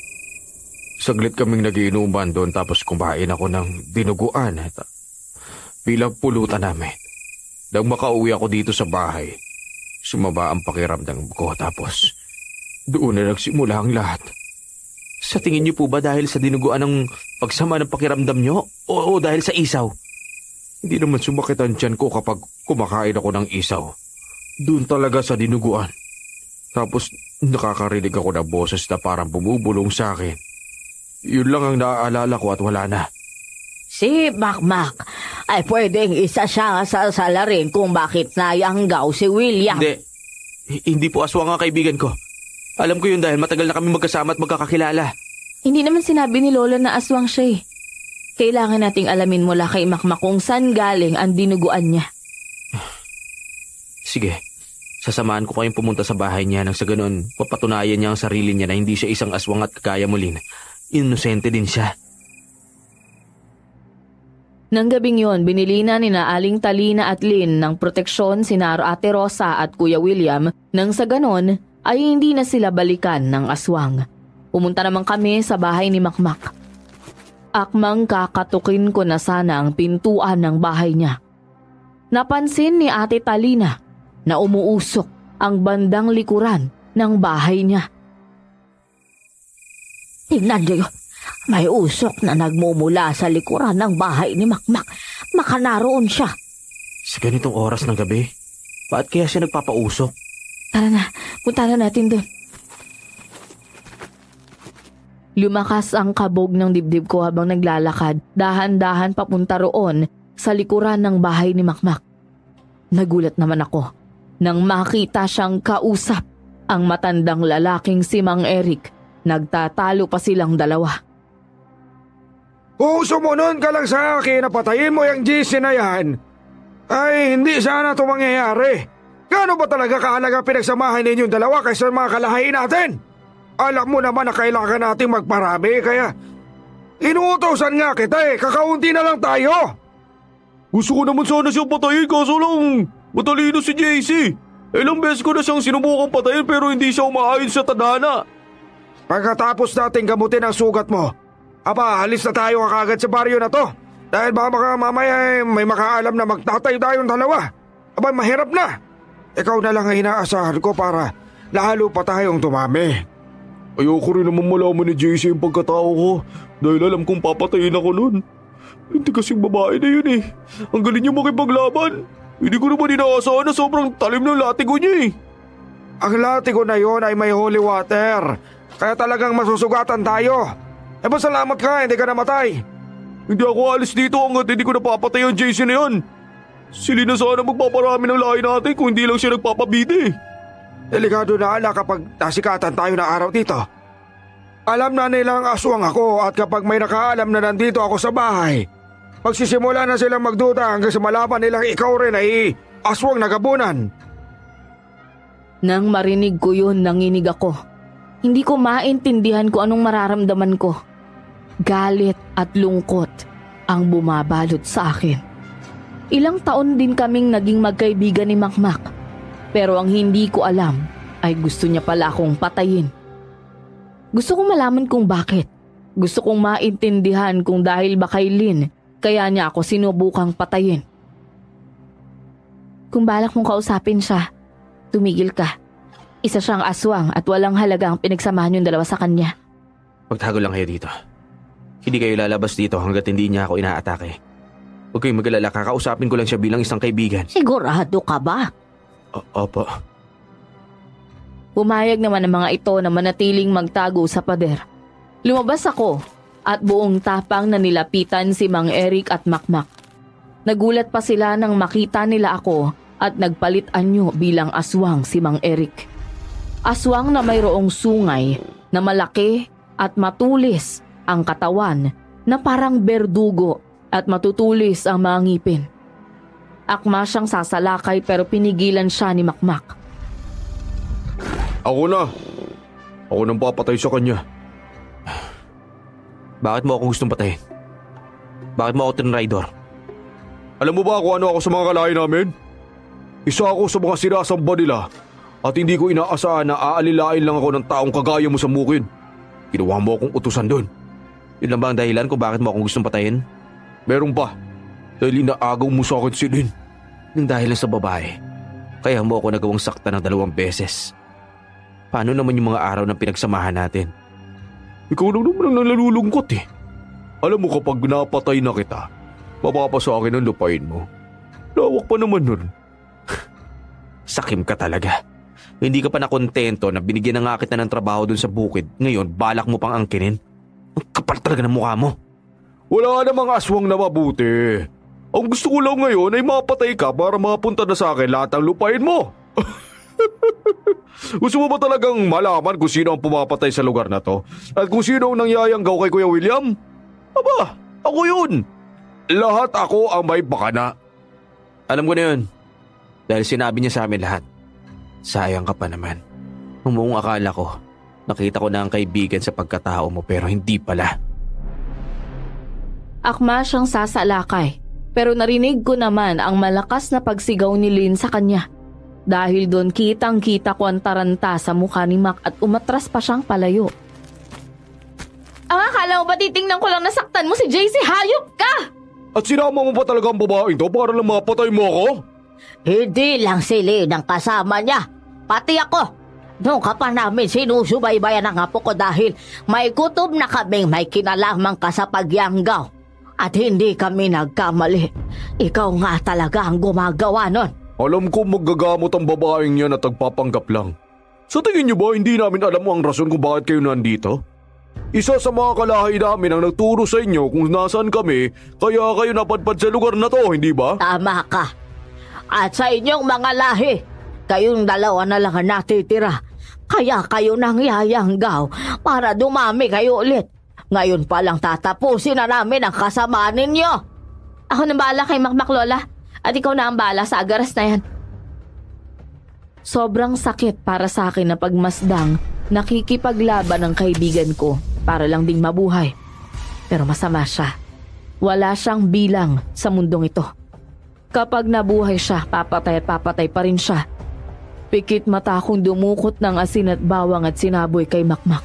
Saglit kaming nagiinuman doon tapos kumain ako ng dinuguan at bilang pulutan namin. Nang makauwi ako dito sa bahay, sumaba ang pakiramdam ko tapos doon na nagsimula ang lahat. Sa tingin niyo po ba dahil sa dinuguan ng pagsama ng pakiramdam niyo o dahil sa isaw? Hindi naman sumakit ang tiyan ko kapag kumakain ako ng isaw. Doon talaga sa dinuguan. Tapos nakakarinig ako ng boses na parang bumubulong sa akin. Yun lang ang naaalala ko at wala na. Si Makmak ay pwedeng isa siya sa salarin kung bakit nayanggaw si William. Hindi po aswang ang kaibigan ko. Alam ko yun dahil matagal na kami magkasama at magkakakilala. Hindi naman sinabi ni Lola na aswang siya eh. Kailangan nating alamin mula kay Makmak kung saan galing ang dinuguan niya. Sige, sasamahan ko kayong pumunta sa bahay niya nang sa ganoon papatunayan niya ang sarili niya na hindi siya isang aswang at kagaya mo, Lynn. Inosente din siya. Nang gabing yon, binili na nina Aling Talina at Lynn ng proteksyon sina Ate Rosa at Kuya William nang sa ganon ay hindi na sila balikan ng aswang. Pumunta naman kami sa bahay ni Makmak. Akmang kakatukin ko na sana ang pintuan ng bahay niya. Napansin ni Ate Talina na umuusok ang bandang likuran ng bahay niya. Tingnan niyo, may usok na nagmumula sa likuran ng bahay ni Makmak. Baka naroon siya. Sa ganitong oras ng gabi, bakit kaya siya nagpapausok? Tara na, punta na natin doon. Lumakas ang kabog ng dibdib ko habang naglalakad, dahan-dahan papunta roon sa likuran ng bahay ni Makmak. Nagulat naman ako nang makita siyang kausap ang matandang lalaking si Mang Eric. Nagtatalo pa silang dalawa. Kung sumunod ka lang sa akin na patayin mo yung GC na yan, ay hindi sana ito mangyayari. Gaano ba talaga kahalaga pinagsamahan ninyong dalawa kaysa mga kalahain natin? Alam mo naman na kailangan nating magparami kaya inuutosan nga kita kakaunti na lang tayo. Gusto ko naman sana siyang patayin kaso lang matalino si JC. Ilang beses ko na siyang sinubukang patayin pero hindi siya umaayon sa tadhana. Pagkatapos natin gamutin ang sugat mo, alis na tayo kagad sa baryo na to. Dahil baka mamaya may makaalam na magtatay tayong dalawa. Mahirap na. ikaw na lang ang inaasahan ko para lalo pa tayong tumami. Ayoko rin naman malaman ni JC yung pagkatao ko dahil alam kong papatayin ako nun. Hindi kasing babae na yun eh. Ang galing niya makipaglaban. Hindi ko naman inaasahan na sobrang talim ng latigo niya eh. Ang latigo na yon ay may holy water, kaya talagang masusugatan tayo. Salamat ka, hindi ka namatay. Hindi ako alis dito hanggat hindi ko napapatay ang JC na yun. Sili na sana magpaparami ng lahi natin kung hindi lang siya nagpapabide. Delikado na ala kapag nasikatan tayo na araw dito. Alam na nilang aswang ako at kapag may nakaalam na nandito ako sa bahay, magsisimula na silang magduda hanggang sa malaman nilang ikaw rin ay aswang nagabunan. Nang marinig ko yun, nanginig ako. Hindi ko maintindihan kung anong mararamdaman ko. Galit at lungkot ang bumabalot sa akin. Ilang taon din kaming naging magkaibigan ni Makmak. Pero ang hindi ko alam ay gusto niya pala akong patayin. Gusto kong malaman kung bakit. Gusto kong maintindihan kung dahil ba kay Lynn kaya niya ako sinubukang patayin. Kung balak mong kausapin siya, tumigil ka. Isa siyang aswang at walang halaga ang pinagsamahan yung dalawa sa kanya. Magtago lang kayo dito. Hindi kayo lalabas dito hanggat hindi niya ako inaatake. Huwag kayong mag-alala, kakausapin ko lang siya bilang isang kaibigan. Sigurado ka ba? Opo. Pumayag naman ang mga ito na manatiling magtago sa pader. Lumabas ako at buong tapang na nilapitan si Mang Eric at Makmak. Nagulat pa sila nang makita nila ako at nagpalit anyo bilang aswang si Mang Eric. Aswang na mayroong sungay na malaki at matulis ang katawan na parang berdugo at matutulis ang mga ngipin. Akma siyang sasalakay pero pinigilan siya ni Makmak. Ako na. Ako nang papatay sa kanya. Bakit mo ako gustong patayin? Bakit mo ako tinraidor? Alam mo ba kung ano ako sa mga kalahi namin? Isa ako sa mga sinasamba nila at hindi ko inaasahan na aalilain lang ako ng taong kagaya mo sa Mukid. Ginawa mo akong utusan doon. Yun lang ba ang dahilan kung bakit mo akong gustong patayin? Meron pa. Dahil inaagaw mo sa akin si Lynn. Nang dahil lang sa babae, kaya mo ako nagawang sakta ng 2 beses. Paano naman yung mga araw na pinagsamahan natin? Ikaw lang naman ang nalulungkot eh. Alam mo kapag napatay na kita, mapapa sa akin ang lupain mo. Lawak pa naman nun. Sakim ka talaga. Hindi ka pa nakontento na binigyan na nga kita ng trabaho dun sa bukid. Ngayon, balak mo pang angkinin. Ang kapal talaga ng mukha mo. Wala namang aswang na mabuti. Ang gusto ko lang ngayon ay mapatay ka para mapunta na sa akin lahat ng lupain mo. Gusto mo ba talagang malaman kung sino ang pumapatay sa lugar na to? At kung sino ang nangyayanggaw kay Kuya William? Aba, ako yun. Lahat ako ang may pakana. Alam ko na yun. Dahil sinabi niya sa amin lahat. Sayang ka pa naman. Buong akala ko, nakita ko na ang kaibigan sa pagkatao mo pero hindi pala. Akma siyang sasalakay, pero narinig ko naman ang malakas na pagsigaw ni Lynn sa kanya. Dahil doon kitang-kita ko ang taranta sa mukha ni Mac at umatras pa siyang palayo. Ang akala mo ba titingnan ko lang nasaktan mo si JC? Hayop ka! At sinama mo pa talaga ang babaeng to para lang mapatay mo ako? Hindi lang si Lynn ang kasama niya. Pati ako. Noong ka pa namin sinusubaybayan ang apo ko dahil may kutob na kaming may kinalaman ka sa pagyanggaw. At hindi kami nagkamali. Ikaw nga talaga ang gumagawa nun. Alam ko maggagamot ang babaeng yan at nagpapanggap lang. Sa tingin niyo ba hindi namin alam ang rason kung bakit kayo nandito? Isa sa mga kalahi namin ang nagturo sa inyo kung nasaan kami kaya kayo napadpad sa lugar na to, hindi ba? Tama ka. At sa inyong mga lahi, kayong dalawa na lang ang natitira. Kaya kayo nang yayanggaw para dumami kayo ulit. Ngayon pa lang tatapusin na namin ang kasamaan ninyo. Ako nang bahala kay Makmak, Lola. At ikaw na ang bahala sa agaras na yan. Sobrang sakit para sa akin na pagmasdang nakikipaglaban ng kaibigan ko para lang ding mabuhay. Pero masama siya. Wala siyang bilang sa mundong ito. Kapag nabuhay siya, papatay at papatay pa rin siya. Pikit mata akong dumukot ng asin at bawang at sinaboy kay Makmak.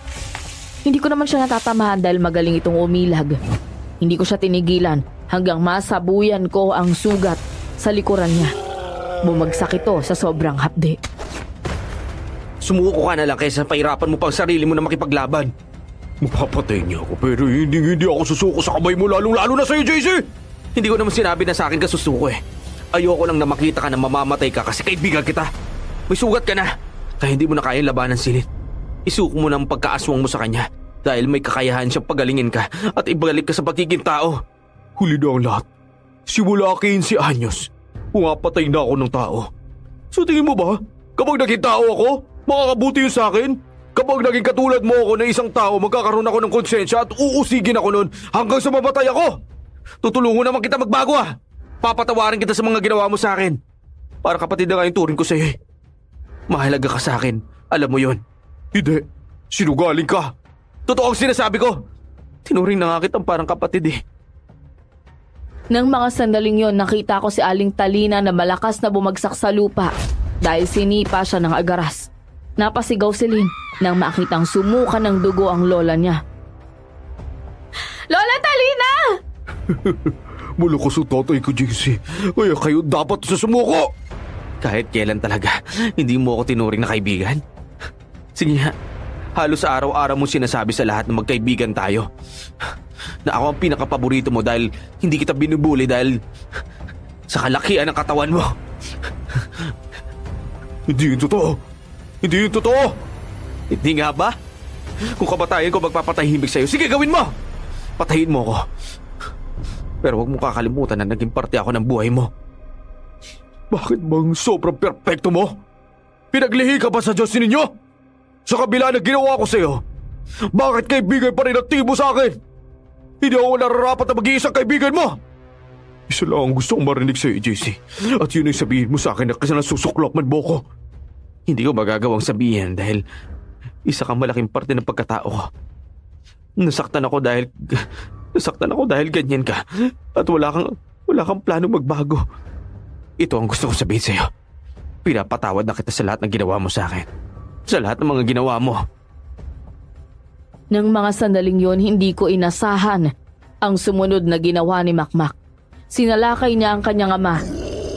Hindi ko naman siya natatamahan dahil magaling itong umilag. Hindi ko siya tinigilan hanggang masabuyan ko ang sugat sa likuran niya. Bumagsak ito sa sobrang hapdi. Sumuko ka na lang kaysa pahirapan mo pang sarili mo na makipaglaban. Mapapatay niya ako pero hindi ako susuko sa kamay mo lalong-lalo na sa'yo, JC! Hindi ko naman sinabi na sa akin ka susuko eh. Ayoko lang na makita ka na mamamatay ka kasi kaibigan kita. May sugat ka na, kaya hindi mo na kayang labanan silid. Isuko mo na ang pagkaaswang mo sa kanya dahil may kakayahan siyang pagalingin ka at ibalik ka sa pagiging tao. Huli na ang lahat. Simula 15 anyos, pumapatay na ako ng tao. So tingin mo ba, kapag naging tao ako, makakabuti yun sa akin? Kapag naging katulad mo ako na isang tao, magkakaroon ako ng konsensya at uusigin ako nun hanggang sa mamatay ako. Tutulungan naman kita magbago ah. Papatawarin kita sa mga ginawa mo sa akin. Para kapatid na nga yung turing ko sa'yo eh. Mahalaga ka sa akin, alam mo yun. Hindi, sinugaling ka. Totoo ang sinasabi ko. Tinuring na nga kitang parang kapatid eh. Nang mga sandaling yon, nakita ko si Aling Talina na malakas na bumagsak sa lupa dahil sinipa siya ng agaras. Napasigaw si Lynn nang makitang sumuka ng dugo ang lola niya. Lola Talina! Malakas ang tatay ko, JC. Kaya kayo dapat sa sumuko. Kahit kailan talaga, hindi mo ako tinuring na kaibigan. Sige nga, halos araw-araw mo sinasabi sa lahat na magkaibigan tayo. Na ako ang pinakapaborito mo dahil hindi kita binubuli dahil sa kalakihan ng katawan mo. Hindi yun totoo. Hindi yun totoo. Hindi nga ba? Kung kamatayin ko magpapatahimik sa'yo, sige gawin mo! Patayin mo ko. Pero huwag mo kakalimutan na naging parte ako ng buhay mo. Bakit bang sobrang perpekto mo? Pinaglihi ka ba sa Diyos ninyo? Sa kabila na ginawa ko sa'yo, bakit kaibigan pa rin ang tingin mo sa akin? Hindi ako nararapat na mag-iisang kaibigan mo. Isa lang ang gusto kong marinig sa'yo, JC. At yun ay sabihin mo sa akin na kasi nasusuklap man mo ko. Hindi ko magagawang sabihin dahil isa kang malaking parte ng pagkatao ko. Nasaktan ako dahil ganyan ka at wala kang plano magbago. Ito ang gusto ko sabihin sa'yo. Pinapatawad na kita sa lahat ng ginawa mo sa akin. Sa lahat ng mga ginawa mo. Nang mga sandaling yon, hindi ko inasahan ang sumunod na ginawa ni Makmak. Sinalakay niya ang kanyang ama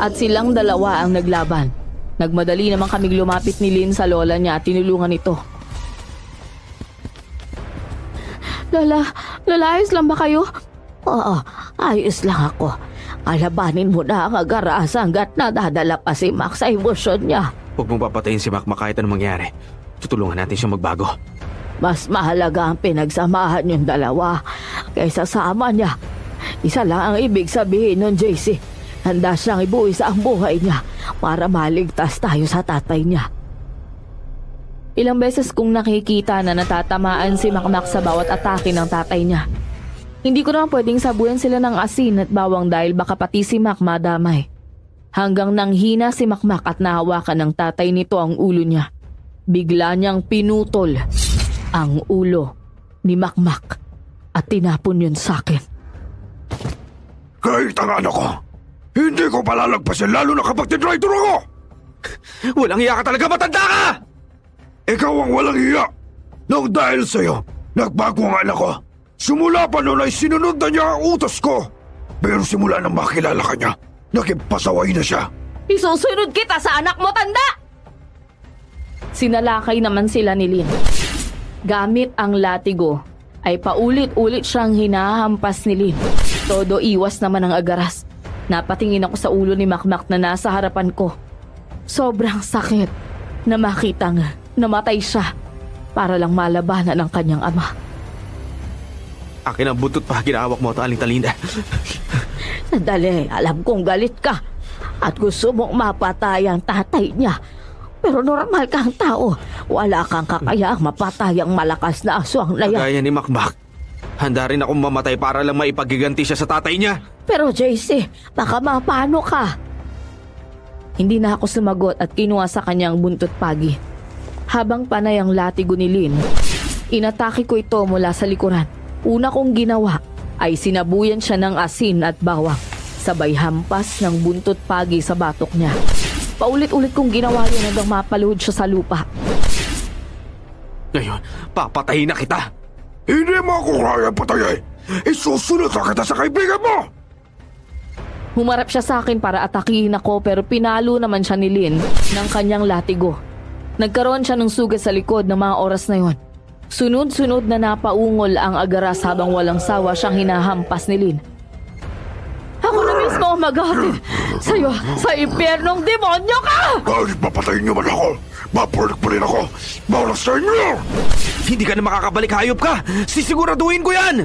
at silang dalawa ang naglaban. Nagmadali naman kaming lumapit ni Lynn sa lola niya at tinulungan ito. Lola, ayos lang ba kayo? Oo, ayos lang ako. Kalabanin mo na ang agaras hanggat nadadala pa si Mac sa emosyon niya. Huwag mong papatayin si Makmak kahit anong mangyari. Tutulungan natin siyang magbago. Mas mahalaga ang pinagsamahan yung dalawa kaysa sama niya. Isa lang ang ibig sabihin nun, JC. Handa siyang ibuwis ang buhay niya para maligtas tayo sa tatay niya. Ilang beses kong nakikita na natatamaan si Makmak sa bawat atake ng tatay niya. Hindi ko naman pwedeng sabuyan sila ng asin at bawang dahil baka pati si Mac madamay. Hanggang nanghina si Makmak at nahawakan ng tatay nito ang ulo niya. Bigla niyang pinutol ang ulo ni Makmak at tinapon yun sa akin. Kahit ang anak ko, hindi ko palalagpasin lalo na kapag tinrider ako! Walang hiya ka talaga, matanda ka! Ikaw ang walang hiya! Nang dahil sa'yo, nagbago ang anak ko. Simula pa noon ay sinunod na niya ang utos ko. Pero simula nang makilala ka niya, naging pasaway na siya. Isusunod kita sa anak mo, tanda! Sinalakay naman sila ni Lynn. Gamit ang latigo, ay paulit-ulit siyang hinahampas ni Lynn. Todo iwas naman ang agaras. Napatingin ako sa ulo ni Makmak na nasa harapan ko. Sobrang sakit na makitang namatay siya para lang malabanan ang kanyang ama. Akin ang buntot pa, ginawak mo at Aling Talina. Sandali, alam kong galit ka at gusto mong mapatay ang tatay niya. Pero normal kang tao. Wala kang kakayang mapatay ang malakas na aswang na yan. Kagaya ni Makmak, handa rin akong mamatay para lang maipagiganti siya sa tatay niya. Pero JC, baka mapano ka? Hindi na ako sumagot at kinuha sa kanyang buntot pagi. Habang panay ang latigo ni Lynn, inatake ko ito mula sa likuran. Una kong ginawa ay sinabuyan siya ng asin at bawang. Sabay hampas ng buntot pagi sa batok niya. Paulit-ulit kong ginawa yun hanggang mapaluhod siya sa lupa. Ngayon, papatayin na kita. Hindi mo ako kaya patayin. Isusunod na kita sa kaibigan mo! Humarap siya sa akin para atakihin ako pero pinalo naman siya ni Lynn ng kanyang latigo. Nagkaroon siya ng sugat sa likod ng mga oras na yon. Sunod-sunod na napaungol ang agaras habang walang sawa siyang hinahampas ni Lynn. Ako na mismo ang maghatid sa'yo sa impyernong demonyo ka! Kahit papatayin niyo man ako, babalik pa rin ako. Bawal sa inyo! Hindi ka na makakabalik, hayop ka! Sisiguraduhin ko yan!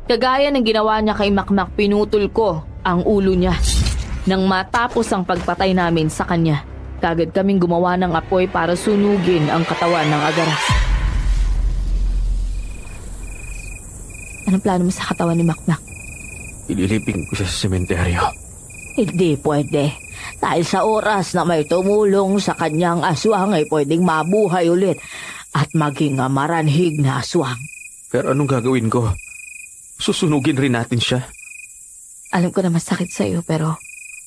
Kagaya ng ginawa niya kay Makmak, pinutol ko ang ulo niya. Nang matapos ang pagpatay namin sa kanya, kagad kaming gumawa ng apoy para sunugin ang katawan ng agaras. Anong plano mo sa katawan ni Makmak? Ililiping ko siya sa sementeryo. Hindi pwede. Dahil sa oras na may tumulong sa kanyang aswang ay pwedeng mabuhay ulit at maging maranhig na aswang. Pero anong gagawin ko? Susunugin rin natin siya. Alam ko na masakit sa'yo pero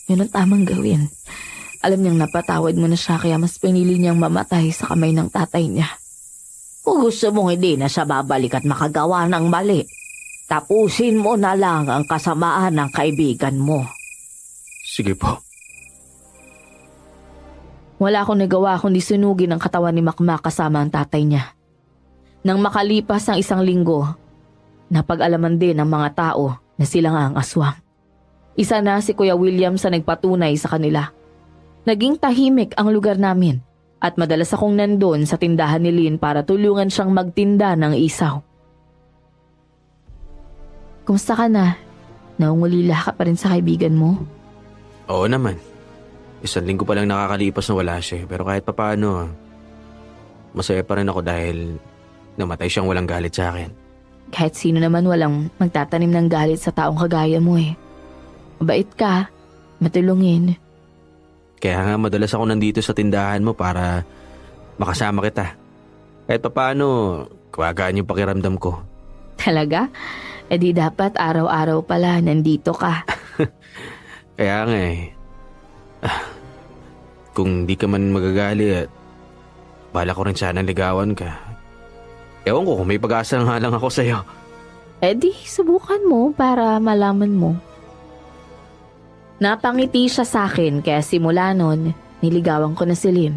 yun ang tamang gawin. Alam niyang napatawad mo na siya kaya mas pinili niyang mamatay sa kamay ng tatay niya. Kung gusto mong hindi na siya babalik at makagawa ng mali, tapusin mo na lang ang kasamaan ng kaibigan mo. Sige po. Wala akong nagawa kundi sunugin ang katawan ni Makmak kasama ang tatay niya. Nang makalipas ang 1 linggo, napag-alaman din ng mga tao na sila nga ang aswang. Isa na si Kuya William sa nagpatunay sa kanila. Naging tahimik ang lugar namin at madalas akong nandun sa tindahan ni Lynn para tulungan siyang magtinda ng isaw. Kumusta ka na? Naungulila ka pa rin sa kaibigan mo? Oo naman. 1 linggo pa lang nakakalipas na wala siya. Pero kahit papaano, masaya pa rin ako dahil namatay siyang walang galit sa akin. Kahit sino naman walang magtatanim ng galit sa taong kagaya mo eh. Mabait ka, matulungin. Kaya nga madalas ako nandito sa tindahan mo para makasama kita. Kahit papaano, kawagaan yung pakiramdam ko. Talaga? E di dapat araw-araw pala nandito ka. Kaya nga eh. Kung di ka man magagali at bala ko rin sana ligawan ka. Ewan ko kung may pag-asa nga lang ako sa'yo. E di subukan mo para malaman mo. Napangiti siya sa akin kaya simula nun, niligawan ko na si Lynn.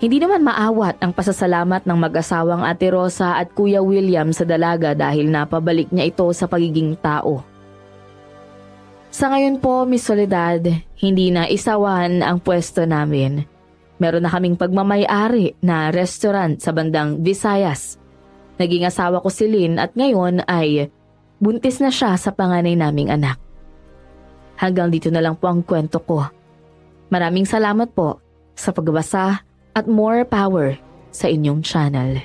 Hindi naman maawat ang pasasalamat ng mag-asawang Ate Rosa at Kuya William sa dalaga dahil napabalik niya ito sa pagiging tao. Sa ngayon po, Miss Soledad, hindi na isawan ang pwesto namin. Meron na kaming pagmamay-ari na restaurant sa bandang Visayas. Naging asawa ko si Lynn at ngayon ay buntis na siya sa panganay naming anak. Hanggang dito na lang po ang kwento ko. Maraming salamat po sa pagbasa at more power sa inyong channel.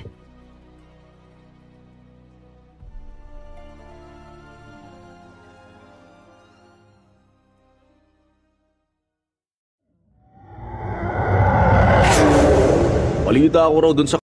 Balita ako raw dun sa